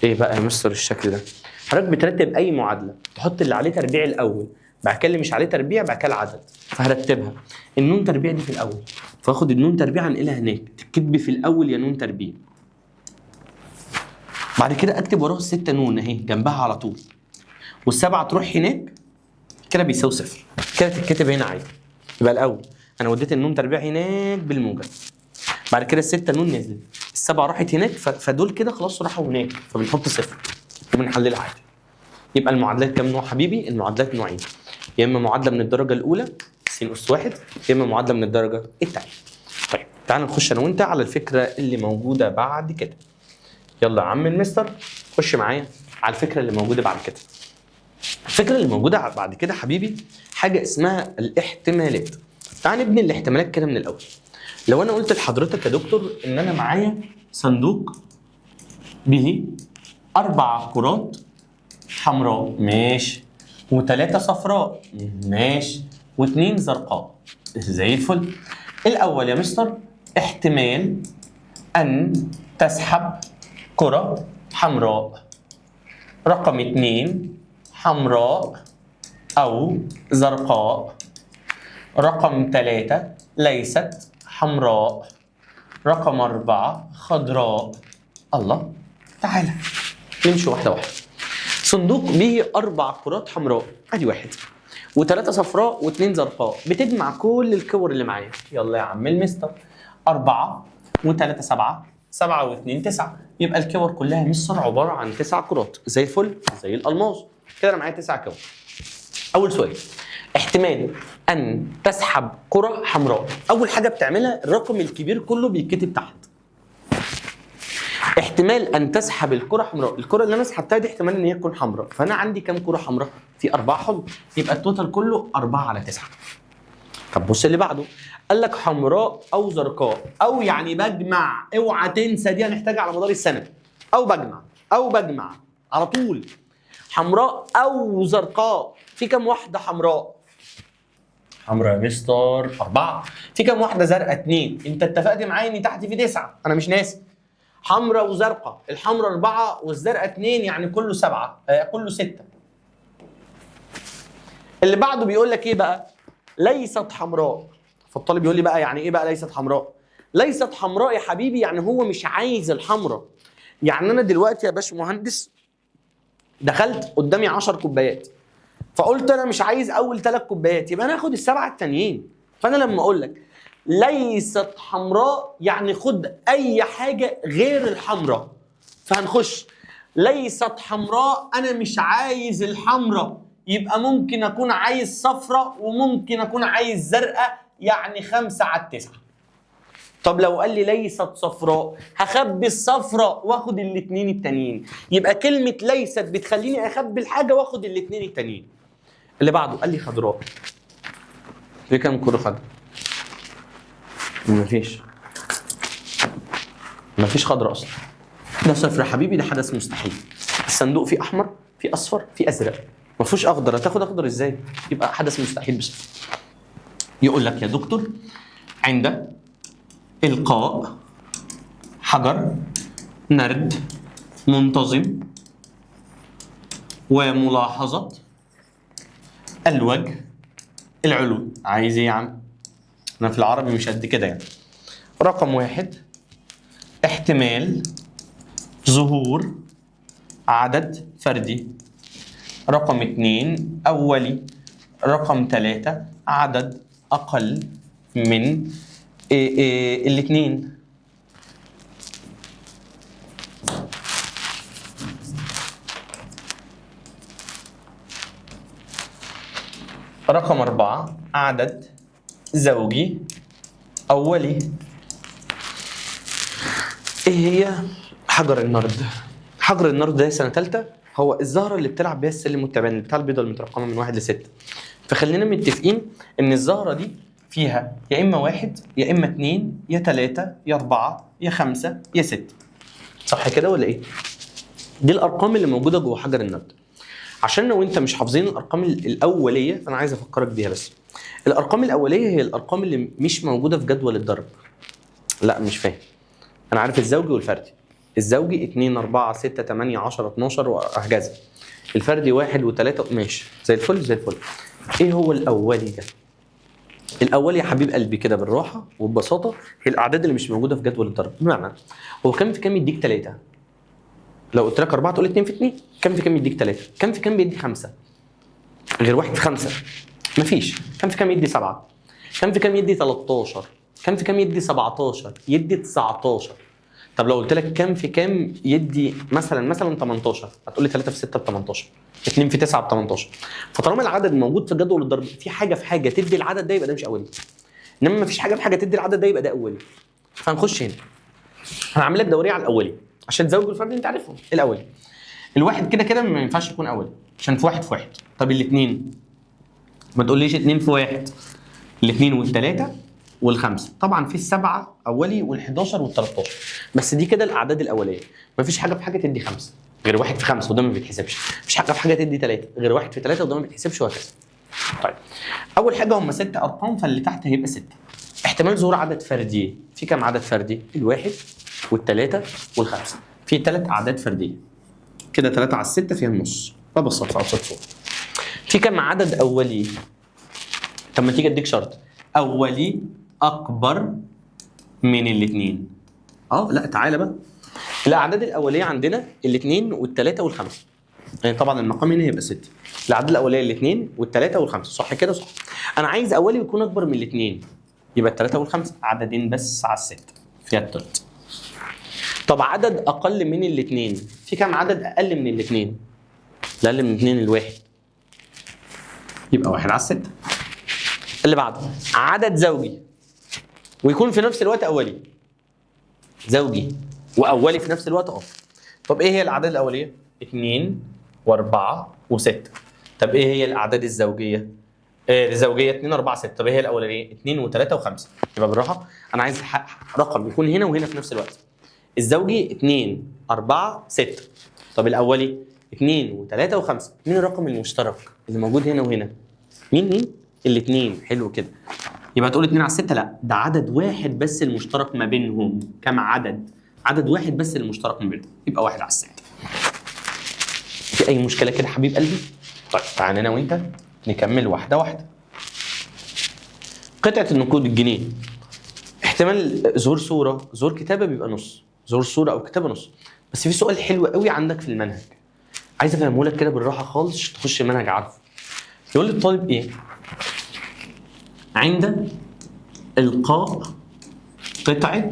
ايه بقى يا مستر الشكل ده؟ حضرتك بترتب اي معادله تحط اللي عليه تربيع الاول، بعد كده اللي مش عليه تربيع، بعد كده العدد. فهرتبها النون تربيع دي في الاول، فاخد النون تربيع انقلها هناك تكتب في الاول يا نون تربيع. بعد كده اكتب وراها ال6 نون اهي جنبها على طول، والسبعه تروح هناك كده بيساوي 0. كده تتكتب هنا عادي. يبقى الاول انا وديت النون تربيع هناك بالموجب، بعد كده ال6 نون نزلت، السبعه راحت هناك فدول كده خلاص راحوا هناك فبنحط 0 وبنحللها عادي. يبقى المعادلات كام نوع حبيبي؟ المعادلات نوعين، يا اما معادله من الدرجه الاولى س اس 1، يا اما معادله من الدرجه الثانيه. طيب تعال نخش انا وانت على الفكره اللي موجوده بعد كده. يلا يا عم المستر خش معايا على الفكره اللي موجوده بعد كده. الفكره اللي موجوده بعد كده حبيبي حاجه اسمها الاحتمالات. تعال نبني الاحتمالات كده من الاول. لو انا قلت لحضرتك يا دكتور ان انا معايا صندوق به 4 كرات حمراء ماشي، و3 صفراء ماشي، و2 زرقاء زي الفل. الاول يا مستر احتمال ان تسحب كرة حمراء. رقم 2 حمراء او زرقاء. رقم 3 ليست حمراء. رقم 4 خضراء. الله تعالى نمشي واحدة واحدة. صندوق به 4 كرات حمراء، ادي 1 و3 صفراء و2 زرقاء، بتجمع كل الكور اللي معايا. يلا يا عم المستر، 4 و3 7، 7 و2 9، يبقى الكور كلها مستر عباره عن 9 كرات زي الفل زي الالماس. كده انا معايا 9 كور. اول سؤال، احتمال ان تسحب كره حمراء. اول حاجه بتعملها الرقم الكبير كله بيتكتب تحت. احتمال ان تسحب الكره حمراء، الكره اللي انا سحبتها دي احتمال ان هي تكون حمراء، فانا عندي كام كره حمراء؟ في 4 حمر، يبقى التوتال كله 4 على 9. طب بص اللي بعده، قال لك حمراء او زرقاء، او يعني بجمع، اوعى تنسى دي هنحتاجها على مدار السنه. او بجمع على طول. حمراء او زرقاء، في كام واحده حمراء؟ حمراء يا مستر 4. في كام واحده زرقاء؟ 2. انت اتفقت معايا ان تحت في 9، انا مش ناسي. حمراء وزرقاء، الحمراء 4 والزرقاء 2، يعني كله 7، كله 6. اللي بعده بيقول لك ايه بقى؟ ليست حمراء. فالطالب يقول لي بقى يعني ايه بقى ليست حمراء؟ ليست حمراء يا حبيبي يعني هو مش عايز الحمراء. يعني انا دلوقتي يا باشمهندس دخلت قدامي 10 كوبايات، فقلت انا مش عايز اول 3 كوبايات، يبقى انا هاخد ال7 التانيين. فانا لما اقول لك ليست حمراء يعني خد اي حاجه غير الحمراء. فهنخش ليست حمراء، انا مش عايز الحمراء، يبقى ممكن اكون عايز صفراء وممكن اكون عايز زرقاء، يعني 5 على 9. طب لو قال لي ليست صفراء، هخبي الصفراء واخد الاثنين التانيين. يبقى كلمه ليست بتخليني اخبي الحاجه واخد الاثنين التانيين. اللي بعده قال لي خضراء. في كام كره خضراء؟ مفيش خضراء اصلا. ده صفر يا حبيبي، ده حدث مستحيل. الصندوق فيه احمر، فيه اصفر، فيه ازرق، ما فيهوش اخضر. هتاخد اخضر ازاي؟ يبقى حدث مستحيل بس. يقول لك يا دكتور عند القاء حجر نرد منتظم وملاحظه الوجه العلوي. عايز ايه يا عم؟ انا في العربي مش قد كده يعني. رقم 1 احتمال ظهور عدد فردي. رقم 2 أولي. رقم 3 عدد أقل من الاثنين. رقم 4 عدد زوجي أولي. ايه هي حجر النرد؟ حجر النرد ده سنه ثالثه، هو الزهره اللي بتلعب بيها السلم والتعبان بتاع البيضه المترقمه من 1 ل6. فخلينا متفقين ان الزهره دي فيها يا اما 1 يا اما 2 يا 3 يا 4 يا 5 يا 6. صح كده ولا ايه؟ دي الارقام اللي موجوده جوه حجر النرد. عشان لو انت مش حافظين الارقام الاوليه فانا عايز افكرك بيها بس. الارقام الاوليه هي الارقام اللي مش موجوده في جدول الضرب. لا مش فاهم. انا عارف الزوجي والفردي. الزوجي 2 4 6 8 10 12 وهكذا. الفردي 1 و3 ماشي زي الفل زي الفل. ايه هو الاولي ده؟ الاولي يا حبيب قلبي كده بالراحه وببساطه هي الاعداد اللي مش موجوده في جدول الضرب. بمعنى هو كام في كام يديك 3؟ لو قلت لك 4 تقول 2 في 2. كام في كام يديك 3؟ كام في كام بيدي 5 غير 1 في 5؟ مفيش. كام في كام يدي 7؟ كام في كام يدي 13؟ كام في كام يدي 17؟ يدي 19. طب لو قلت لك كام في كام يدي مثلا 18، هتقول لي 3 في 6 ب 18، 2 في 9 ب 18. فطالما العدد موجود في جدول الضرب في حاجه في حاجه تدي العدد ده، يبقى ده مش اولي. انما ما فيش حاجه في حاجه تدي العدد ده، يبقى ده اولي. فهنخش هنا هنعمل لك دوريه على الاولي عشان تزوج والفرد انت عارفهم. الاولي الواحد كده كده ما ينفعش يكون اولي عشان في واحد في واحد. طب الاثنين ما تقوليش 2 في 1. الاثنين والثلاثه والخمسه. طبعا في السبعه اولي وال11 وال13، بس دي كده الاعداد الاوليه. مفيش حاجه في حاجه تدي 5 غير 1 في 5 وده ما بيتحسبش. مفيش حاجه في حاجه تدي 3 غير 1 في 3 وده ما بيتحسبش وهكذا. طيب اول حاجه هم 6 ارقام، فاللي تحت هيبقى 6. احتمال ظهور عدد فردي. في كام عدد فردي؟ الواحد والثلاثه والخمسه. في 3 اعداد فرديه كده، 3 على 6 فيها النص. ببسط في ابسط صوره. في كام عدد اولي؟ طب ما تيجي اديك شرط اولي اكبر من الاثنين. لا تعالى بقى. الاعداد الاوليه عندنا الاثنين والثلاثه والخمسه. يعني طبعا المقام هنا هيبقى 6. الاعداد الاوليه الاثنين والثلاثه والخمسه، صح كده؟ صح. انا عايز اولي يكون اكبر من الاثنين، يبقى الثلاثه والخمسه عددين بس على الست فيها التلت. طب عدد اقل من الاثنين، في كام عدد اقل من الاثنين؟ اقل من الاثنين الواحد، يبقى 1 على 6. اللي بعده عدد زوجي ويكون في نفس الوقت اولي. زوجي واولي في نفس الوقت. طب ايه هي الاعداد الاوليه؟ 2 و4 و6. طب ايه هي الاعداد الزوجيه؟ الزوجيه 2 4 6. طب ايه هي الاولانيه؟ 2 و3 و5. يبقى بالراحه، انا عايز رقم يكون هنا وهنا في نفس الوقت. الزوجي 2 4 6. طب الاولي 2 و3 و5. مين الرقم المشترك اللي موجود هنا وهنا؟ مين؟ الاثنين. حلو كده. يبقى تقول 2 على 6؟ لا، ده عدد واحد بس المشترك ما بينهم. كم عدد؟ عدد واحد بس المشترك ما بينهم، يبقى 1 على 6. في اي مشكله كده حبيب قلبي؟ طيب تعالى انا وانت نكمل واحده واحده. قطعه النقود الجنيه، احتمال ظهور صوره ظهور كتابه بيبقى نص، ظهور صوره او كتابه نص. بس في سؤال حلو قوي عندك في المنهج، عايز افهمه لك كده بالراحه خالص تخش المنهج عارفه. يقول للطالب ايه؟ عند القاء قطعه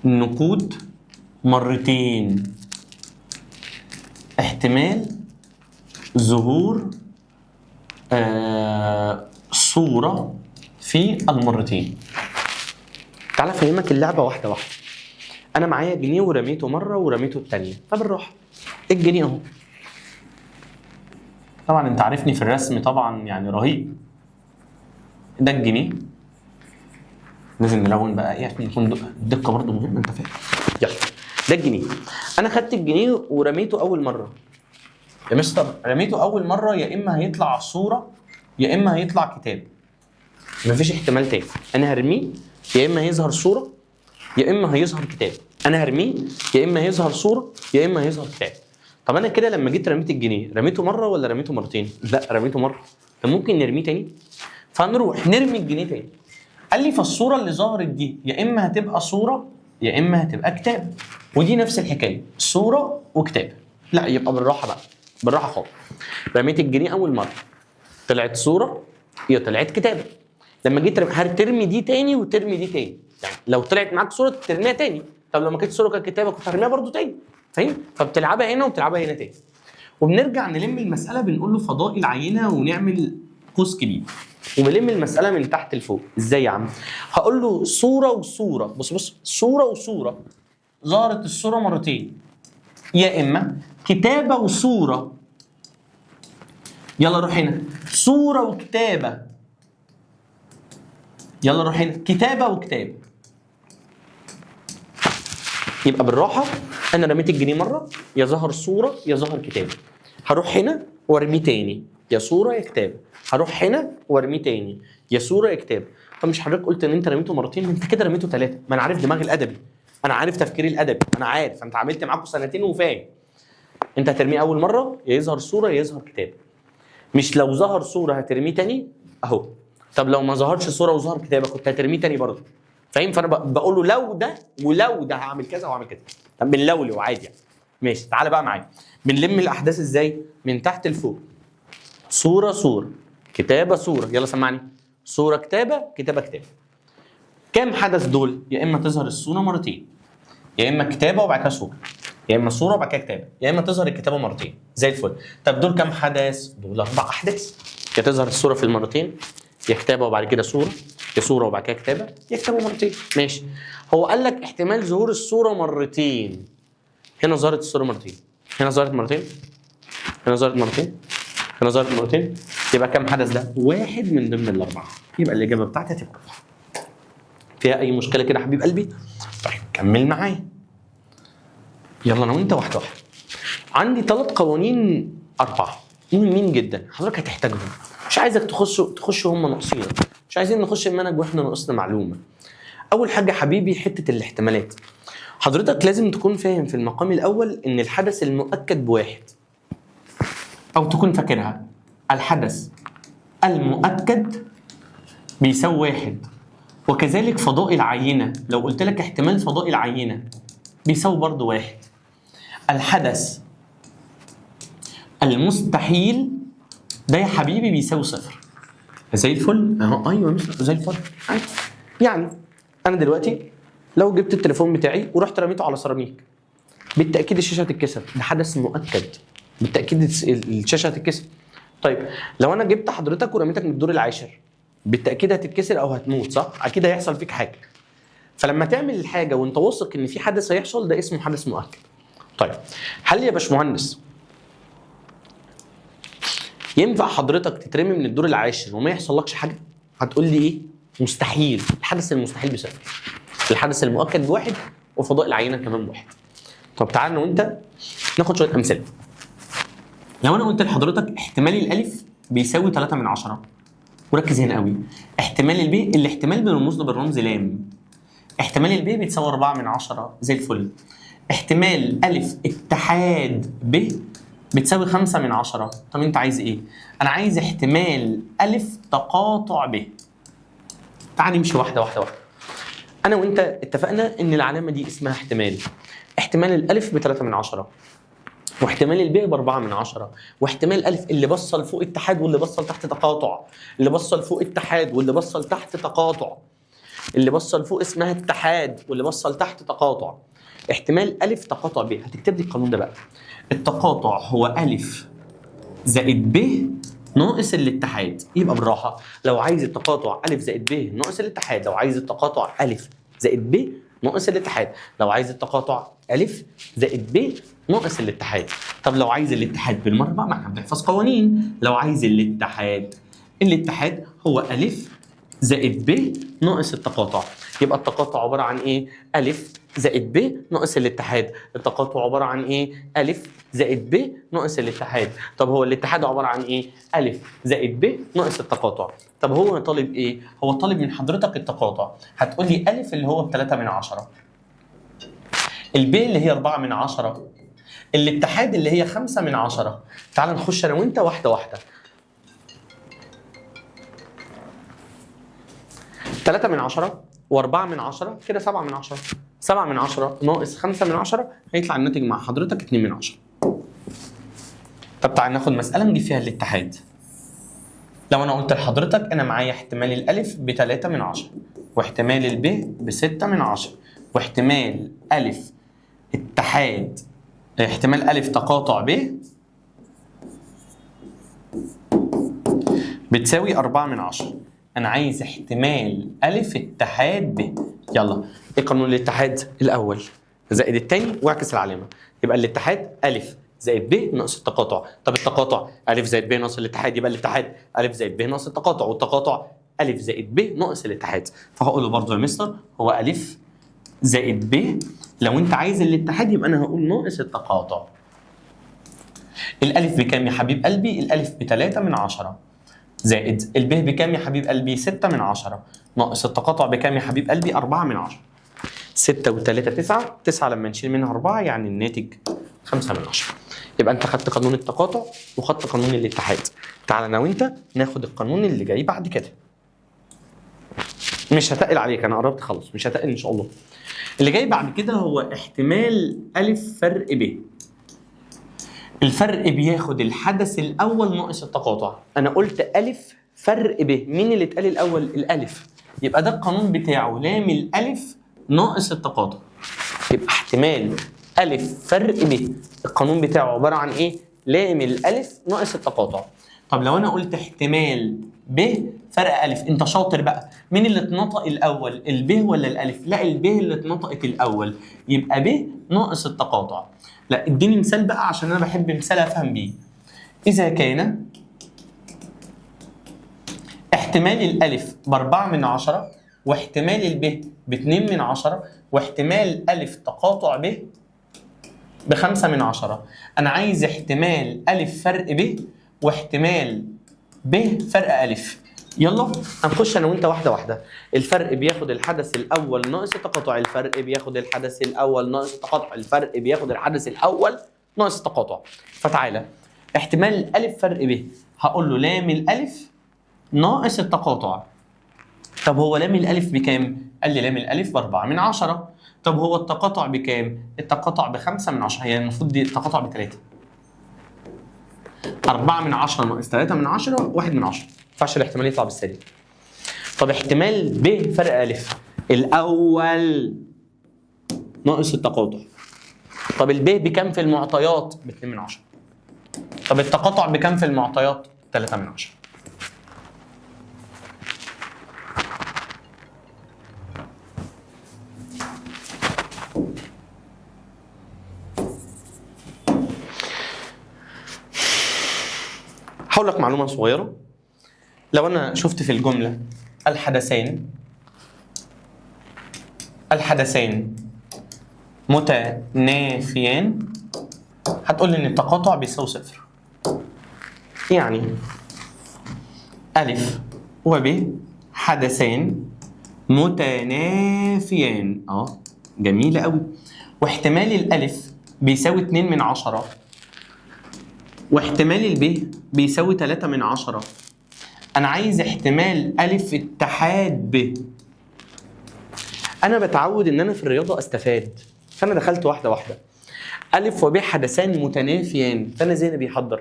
نقود مرتين احتمال ظهور صورة في المرتين. تعال افهمك اللعبة واحدة واحدة. أنا معايا جنيه ورميته مرة ورميته التانية، فبالراحة. الجنيه أهو. طبعا أنت عارفني في الرسم طبعا يعني رهيب. ده الجنيه. لازم نلون بقى إيه عشان يكون الدقة برضه مهمة، أنت فاهم. يلا. ده الجنيه. أنا خدت الجنيه ورميته أول مرة. يا مستر رميته اول مره يا اما هيطلع صوره يا اما هيطلع كتاب. مفيش احتمال تاني. انا هرميه يا اما هيظهر صوره يا اما هيظهر كتاب. انا هرميه يا اما هيظهر صوره يا اما هيظهر كتاب. طب انا كده لما جيت رميت الجنيه رميته مره ولا رميته مرتين؟ لا رميته مره. طب ممكن نرميه تاني؟ فهنروح نرمي الجنيه تاني. قال لي فالصوره اللي ظهرت دي يا اما هتبقى صوره يا اما هتبقى كتاب. ودي نفس الحكايه، صوره وكتاب. لا يبقى بالراحه بقى، بالراحه خالص. رميت الجنيه اول مره طلعت صوره هي طلعت كتابه. لما جيت هترمي دي تاني وترمي دي تاني. يعني لو طلعت معاك صوره ترميها تاني، طب لو ما كانتش صوره كانت كتابه كنت هرميها برضو تاني. فاهم؟ فبتلعبها هنا وبتلعبها هنا تاني. وبنرجع نلم المساله بنقول له فضاء العينه ونعمل قوس كبير. وبلم المساله من تحت لفوق. ازاي يا عم؟ هقول له صوره وصوره. بص صوره وصوره. ظهرت الصوره مرتين. يا اما كتابه وصوره. يلا روح هنا صوره وكتابه. يلا روح هنا كتابه وكتابه. يبقى بالراحه، انا رميت الجنيه مره يا ظهر صوره يا ظهر كتابه. هروح هنا وارميه تاني يا صوره يا كتابه. هروح هنا وارميه تاني يا صوره يا كتابه. طب مش حضرتك قلت ان انت رميته مرتين؟ انت كده رميته ثلاثه. ما انا عارف دماغ الادبي، انا عارف تفكيري الادبي، انا عارف انت عملت معاكم سنتين وفاهم. انت هترميه اول مره يا يظهر صوره يا يظهر كتابه. مش لو ظهر صوره هترميه تاني اهو. طب لو ما ظهرش صوره وظهر كتابه كنت هترميه تاني برضه. فاهم؟ فانا بقول له لو ده ولو ده هعمل كذا وهعمل كذا. طب بنلولو عادي يعني. ماشي تعالى بقى معايا. بنلم الاحداث ازاي؟ من تحت لفوق. صوره صوره كتابه صوره. يلا سمعني. صوره كتابه كتابه كتابه. كام حدث دول؟ يا اما تظهر الصوره مرتين يا اما كتابه وبعد كده صوره يا اما صوره وبعد كده كتابه يا اما تظهر الكتابه مرتين. زي الفل. طب دول كام حدث؟ دول 4 احداث. يا تظهر الصوره في المرتين يا كتابه وبعد كده صوره يا صوره وبعد كده كتابه يا كتابه مرتين. ماشي. هو قال لك احتمال ظهور الصوره مرتين. هنا ظهرت الصوره مرتين هنا ظهرت مرتين هنا ظهرت مرتين هنا ظهرت مرتين. يبقى كام حدث ده؟ واحد من ضمن الاربعه. يبقى الاجابه بتاعتي هتبقى 4. فيها اي مشكله كده حبيب قلبي؟ طيب كمل معايا. يلا انا وانت واحده واحده. عندي 3 قوانين 4 مهمين جدا حضرتك هتحتاجهم. مش عايزك تخش هم ناقصين. مش عايزين نخش المنهج واحنا ناقصنا معلومه. اول حاجه حبيبي حته الاحتمالات. حضرتك لازم تكون فاهم في المقام الاول ان الحدث المؤكد بواحد، او تكون فاكرها. الحدث المؤكد بيساوي 1. وكذلك فضاء العينه. لو قلت لك احتمال فضاء العينه بيساوي برضه 1. الحدث المستحيل ده يا حبيبي بيساوي صفر. زي الفل اهو. ايوه يا مستر زي الفل عادي. يعني انا دلوقتي لو جبت التليفون بتاعي ورحت رميته على سيراميك، بالتاكيد الشاشه هتتكسر، ده حدث مؤكد، بالتاكيد الشاشه هتتكسر. طيب لو انا جبت حضرتك ورميتك من الدور العاشر، بالتاكيد هتتكسر او هتموت، صح؟ اكيد هيحصل فيك حاجه. فلما تعمل الحاجه وانت واثق ان في حدث هيحصل، ده اسمه حدث مؤكد. طيب هل يا باشمهندس ينفع حضرتك تترمي من الدور العاشر وما يحصلكش حاجه؟ هتقول لي ايه؟ مستحيل. الحدث المستحيل بصفر، الحدث المؤكد بواحد، وفضاء العينه كمان بواحد. طب تعال انا وانت ناخد شويه امثله. لو انا قلت لحضرتك احتمال الالف بيساوي 3 من 10، وركز هنا قوي، احتمال الب، الاحتمال بنرمز له بالرمز لام، احتمال الب بتساوي 4 من 10 زي الفل، احتمال الف اتحاد ب بتساوي 5 من 10. طب انت عايز ايه؟ انا عايز احتمال الف تقاطع ب. تعال نمشي واحده واحده واحده. انا وانت اتفقنا ان العلامه دي اسمها احتمال. احتمال الالف ب 3 من 10، واحتمال الب ب 4 من 10، واحتمال الف اللي بصل فوق اتحاد واللي بصل تحت تقاطع، اللي بصل فوق اتحاد واللي بصل تحت تقاطع، اللي بصل فوق اسمها اتحاد واللي بصل تحت تقاطع. احتمال الف تقاطع ب، هتكتب لي القانون ده بقى. التقاطع هو الف زائد ب ناقص الاتحاد. يبقى بالراحه، لو عايز التقاطع الف زائد ب ناقص الاتحاد، لو عايز التقاطع الف زائد ب ناقص الاتحاد، لو عايز التقاطع الف زائد ب ناقص الاتحاد. طب لو عايز الاتحاد بالمره بقى، ما احنا بنحفظ قوانين. لو عايز الاتحاد، الاتحاد هو الف زائد ب ناقص التقاطع. يبقى التقاطع عباره عن ايه؟ الف زائد ب ناقص الاتحاد. التقاطع عباره عن ايه؟ الف زائد ب ناقص الاتحاد. طب هو الاتحاد عباره عن ايه؟ الف زائد ب ناقص التقاطع. طب هو طالب ايه؟ هو طالب من حضرتك التقاطع. هتقول لي الف اللي هو ب 3 من 10، الب اللي هي 4 من 10، الاتحاد اللي هي 5 من 10. تعال نخش انا وانت واحده واحده. 3 من 10 و4 من 10 كده 7 من 10. 7 من 10 ناقص 5 من 10 هيطلع الناتج مع حضرتك 2 من 10. طب تعال ناخد مسألة نجيب فيها الاتحاد. لو انا قلت لحضرتك انا معايا احتمال الالف ب 3 من 10، واحتمال الب ب 6 من 10، واحتمال الف اتحاد، احتمال الف تقاطع ب بتساوي 4 من 10. انا عايز احتمال الف اتحاد ب. يلا ايه قانون الاتحاد؟ الاول زائد الثاني واعكس العلامه، يبقى الاتحاد الف زائد ب ناقص التقاطع. طب التقاطع الف زائد ب ناقص الاتحاد، يبقى الاتحاد الف زائد ب ناقص التقاطع، والتقاطع الف زائد ب ناقص الاتحاد. فهقول له برضه يا مستر هو الف زائد ب، لو انت عايز الاتحاد يبقى انا هقول ناقص التقاطع. الالف بكام يا حبيب قلبي؟ الالف ب 3 من 10 زائد الب بكام يا حبيب قلبي؟ 6 من 10 ناقص التقاطع بكام يا حبيب قلبي؟ 4 من 10. 6 و3 9، 9 لما نشيل منها 4 يعني الناتج 5 من 10. يبقى انت خدت قانون التقاطع وخدت قانون الاتحاد. تعال انا وانت ناخد القانون اللي جاي بعد كده. مش هتقل عليك، انا قربت خلاص، مش هتقل ان شاء الله. اللي جاي بعد كده هو احتمال الف فرق ب. الفرق بياخد الحدث الاول ناقص التقاطع. انا قلت الف فرق ب، مين اللي اتقال الاول؟ الالف. يبقى ده القانون بتاعه لام الالف ناقص التقاطع. يبقى احتمال الف فرق ب القانون بتاعه عباره عن ايه؟ لام الالف ناقص التقاطع. طب لو انا قلت احتمال ب فرق الف، انت شاطر بقى، مين اللي اتنطق الاول؟ الب ولا الالف؟ لا الب اللي اتنطقت الاول، يبقى ب ناقص التقاطع. لا اديني مثال بقى عشان انا بحب مثال افهم بيه. اذا كان احتمال الالف ب 4 من 10 واحتمال الب ب 2 من 10 واحتمال الف تقاطع ب 5 من 10، انا عايز احتمال الف فرق ب واحتمال ب فرق الف. يلا هنخش انا وانت واحده واحده. الفرق بياخد الحدث الاول ناقص التقاطع، الفرق بياخد الحدث الاول ناقص التقاطع، الفرق بياخد الحدث الاول ناقص التقاطع. فتعالى احتمال الالف فرق ب هقول له لام الالف ناقص التقاطع. طب هو لام الالف بكام؟ قال لي لام الالف ب 4 من 10. طب هو التقاطع بكام؟ التقاطع ب 5 من 10، هي المفروض دي التقاطع ب 3. 4 من 10 ناقص 3 من 10 1 من 10. ما ينفعش الاحتمال يطلع بالسالب. طب احتمال ب فرق ألف الأول ناقص التقاطع. طب الب بكام في المعطيات؟ ب 2 من 10. طب التقاطع بكام في المعطيات؟ 3 من 10. هقول لك معلومة صغيرة. لو أنا شفت في الجملة الحدثين متنافيان، هتقول لي إن التقاطع بيساوي صفر. يعني ألف وب حدثان متنافيان. جميلة قوي. واحتمال الألف بيساوي 2 من 10 واحتمال الب بيساوي 3 من 10. أنا عايز احتمال ألف اتحاد ب. أنا بتعود إن أنا في الرياضة أستفاد، فأنا دخلت واحدة واحدة. ألف وب حدثان متنافيان، فأنا ذهني بيحضر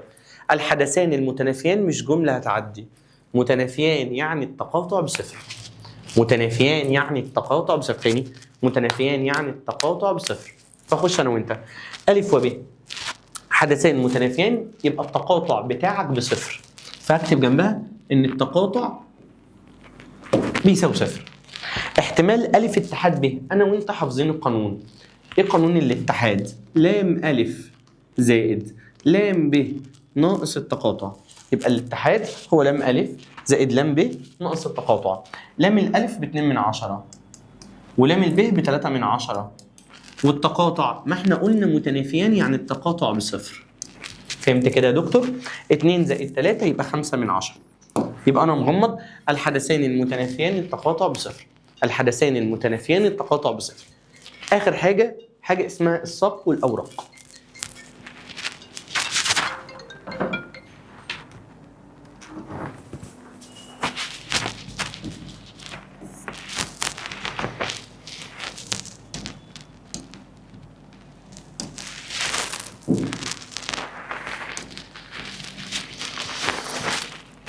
الحدثان المتنافيان مش جملة هتعدي. متنافيان يعني التقاطع بصفر. متنافيان يعني التقاطع بصفر. تاني، متنافيان يعني التقاطع بصفر. فخش أنا وأنت ألف وب حدثان متنافيان، يبقى التقاطع بتاعك بصفر، فاكتب جنبها ان التقاطع بيساوي صفر. احتمال الف اتحاد ب، انا وانت حافظين القانون. ايه قانون الاتحاد؟ لام الف زائد لام ب ناقص التقاطع. يبقى الاتحاد هو لام الف زائد لام ب ناقص التقاطع. لام الالف ب 2 من 10 ولام الب ب 3 من 10. والتقاطع ما احنا قلنا متنافيان يعني التقاطع بصفر. فهمت كده يا دكتور؟ 2 زائد 3 يبقى 5 من 10. يبقى انا مغمض الحدثان المتنافيان التقاطع بصفر. الحدثان المتنافيان التقاطع بصفر. اخر حاجه اسمها الساق والاوراق.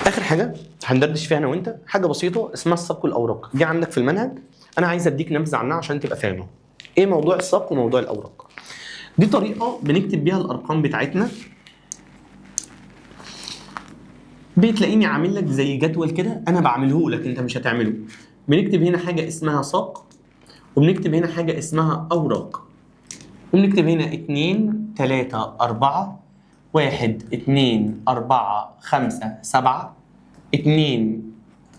اخر حاجه هندردش فيها انا وانت حاجه بسيطه اسمها الساق والاوراق. دي عندك في المنهج، انا عايز اديك نبذه عنها عشان تبقى فاهمه ايه موضوع الساق وموضوع الاوراق. دي طريقه بنكتب بيها الارقام بتاعتنا. بتلاقيني عامل لك زي جدول كده، انا بعمله لك انت مش هتعمله. بنكتب هنا حاجه اسمها ساق، وبنكتب هنا حاجه اسمها اوراق، وبنكتب هنا 2 3 4 1 2 4 5 7 2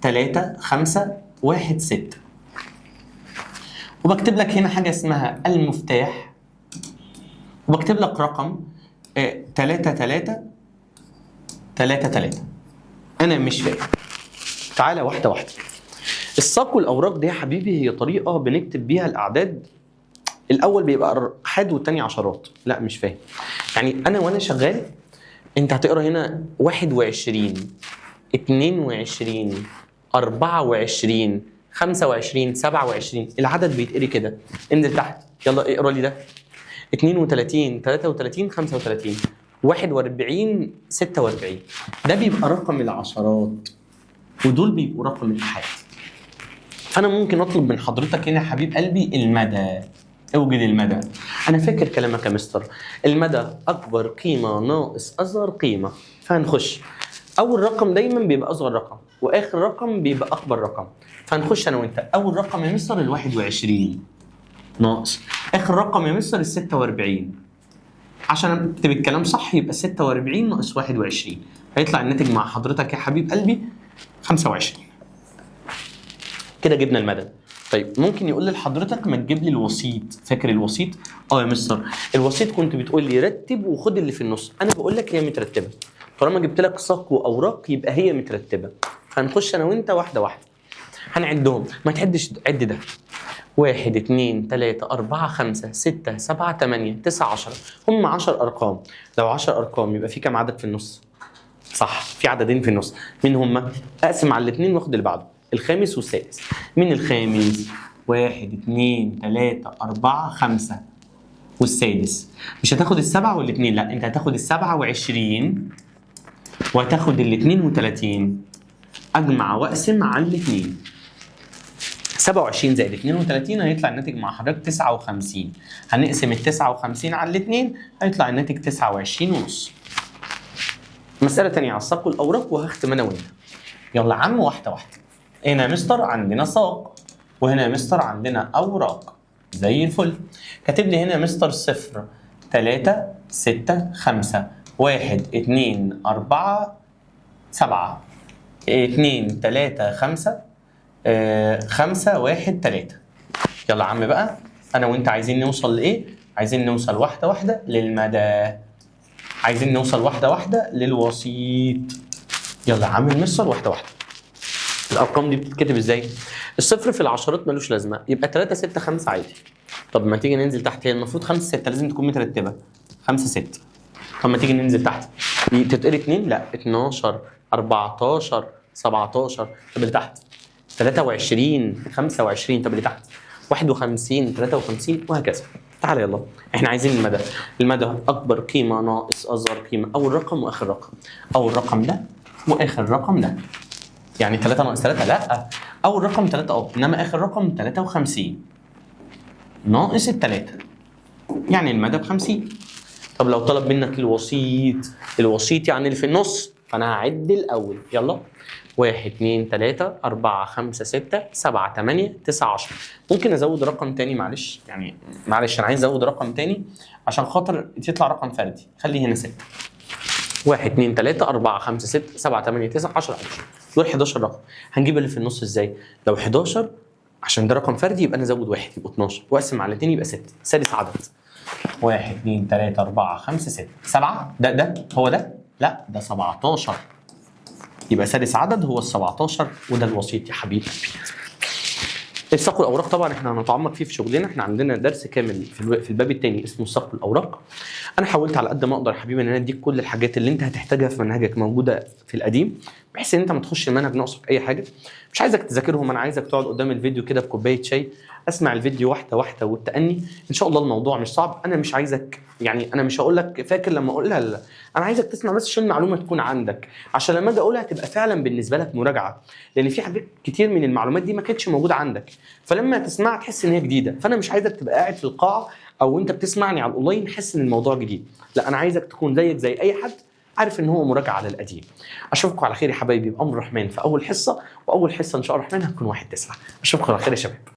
3 5 1 6. وبكتب لك هنا حاجة اسمها المفتاح، وبكتب لك رقم 3 3 3 3. أنا مش فاهم. تعالى واحدة واحدة. الساق والأوراق دي يا حبيبي هي طريقة بنكتب بيها الأعداد. الأول بيبقى أحاد والتاني عشرات. لا مش فاهم. يعني أنا وأنا شغال أنت هتقرأ هنا 21 22 24 25 27. العدد بيتقري كده. انزل تحت يلا اقرا لي ده. 32 33 35 41 46. ده بيبقى رقم العشرات ودول بيبقوا رقم الآحاد. فانا ممكن اطلب من حضرتك هنا يا حبيب قلبي المدى. اوجد المدى. انا فاكر كلامك يا مستر. المدى اكبر قيمه ناقص اصغر قيمه. فهنخش اول رقم دايما بيبقى اصغر رقم واخر رقم بيبقى اكبر رقم. فهنخش انا وانت. اول رقم يا مستر ال 21 ناقص اخر رقم يا مستر ال 46. عشان اكتب الكلام صح يبقى 46 ناقص 21 هيطلع الناتج مع حضرتك يا حبيب قلبي 25. كده جبنا المدى. طيب ممكن يقول لي لحضرتك ما تجيب لي الوسيط. فاكر الوسيط؟ يا مستر الوسيط كنت بتقول لي رتب وخد اللي في النص. انا بقول لك هي مترتبه. طالما جبت لك ساق واوراق يبقى هي مترتبه. هنخش انا وانت واحده واحده هنعدهم. ما تعدش، عد ده 1 2 3 4 5 6 7 8 9 10. هم 10 ارقام. لو 10 ارقام يبقى في كام عدد في النص؟ صح، في عددين في النص. مين هم؟ اقسم على الاثنين واخد اللي بعده، الخامس والسادس. مين الخامس؟ 1 2 3 4 5 والسادس. مش هتاخد السبعة والاثنين، لا انت هتاخد ال27 وهتاخد ال 32 اجمع واقسم على الاثنين. 27 زائد 32 هيطلع الناتج مع حضرتك 59. هنقسم ال 59 على الاثنين هيطلع الناتج 29 ونص. مسألة تانية على الساق والأوراق وهختم أنا وأنت. يلا يا عم واحدة واحدة. هنا يا مستر عندنا ساق، وهنا يا مستر عندنا أوراق زي الفل. كاتب لي هنا يا مستر 0 3 6 5 1 2 4 7 2 3 5 5 1 3. يلا يا عم بقى أنا وأنت عايزين نوصل لإيه؟ عايزين نوصل واحدة واحدة للمدى. عايزين نوصل واحدة واحدة للوسيط. يلا يا عم المستر واحدة واحدة. الأرقام دي بتتكتب إزاي؟ الصفر في العشرات ملوش لازمة، يبقى 3 6 5 عادي. طب ما تيجي ننزل تحت، هي المفروض 5 6 لازم تكون مترتبة. 5 6. طب ما تيجي ننزل تحت. تتقري 2؟ لا 12 14 17. طب اللي تحت 23 25. طب اللي تحت 51 53 وهكذا. تعالى يلا احنا عايزين المدى. المدى اكبر قيمه ناقص اصغر قيمه، اول رقم واخر رقم. اول رقم ده واخر رقم ده. يعني 3 ناقص 3 لا، اول رقم 3 انما اخر رقم 53 ناقص ال3 يعني المدى ب50. طب لو طلب منك الوسيط، الوسيط يعني اللي في النص، فانا هعد الاول. يلا 1 2 3 4 5 6 7 8 9 10. ممكن ازود رقم تاني معلش، يعني معلش انا عايز ازود رقم تاني عشان خاطر تطلع رقم فردي. خلي هنا 6. 1 2 3 4 5 6 7 8 9 10 11. دول 11 رقم. هنجيب اللي في النص ازاي؟ لو 11 عشان ده رقم فردي يبقى نزود 1 يبقى 12 واقسم على 2 يبقى 6. سادس عدد. 1 2 3 4 5 6 7. ده هو ده؟ لا ده 17. يبقى سادس عدد هو ال17 وده الوسيط يا حبيبي. الساق والاوراق طبعا احنا هنتعمق فيه في شغلنا، احنا عندنا درس كامل في الباب الثاني اسمه الساق والاوراق. انا حاولت على قد ما اقدر يا حبيبي ان انا اديك كل الحاجات اللي انت هتحتاجها في منهجك موجوده في القديم، بحيث ان انت ما تخش المنهج ناقصك اي حاجه. مش عايزك تذاكرهم، انا عايزك تقعد قدام الفيديو كده بكوبايه شاي، اسمع الفيديو واحده واحده والتأني. ان شاء الله الموضوع مش صعب. انا مش عايزك يعني انا مش هقول لك فاكر لما اقولها، لا انا عايزك تسمع بس عشان المعلومه تكون عندك، عشان لما اجي اقولها تبقى فعلا بالنسبه لك مراجعه، لان في حاجات كتير من المعلومات دي ما كانتش موجوده عندك، فلما تسمعها تحس ان هي جديده. فانا مش عايزك تبقى قاعد في القاعه او انت بتسمعني على الاونلاين حس ان الموضوع جديد، لا انا عايزك تكون زيك زي اي حد عارف ان هو مراجعه على القديم. اشوفكم على خير يا حبايبي بامر الرحمن في اول حصه، واول حصه ان شاء الله الرحمن هتكون 1/9. اشوفكم على خير يا شباب.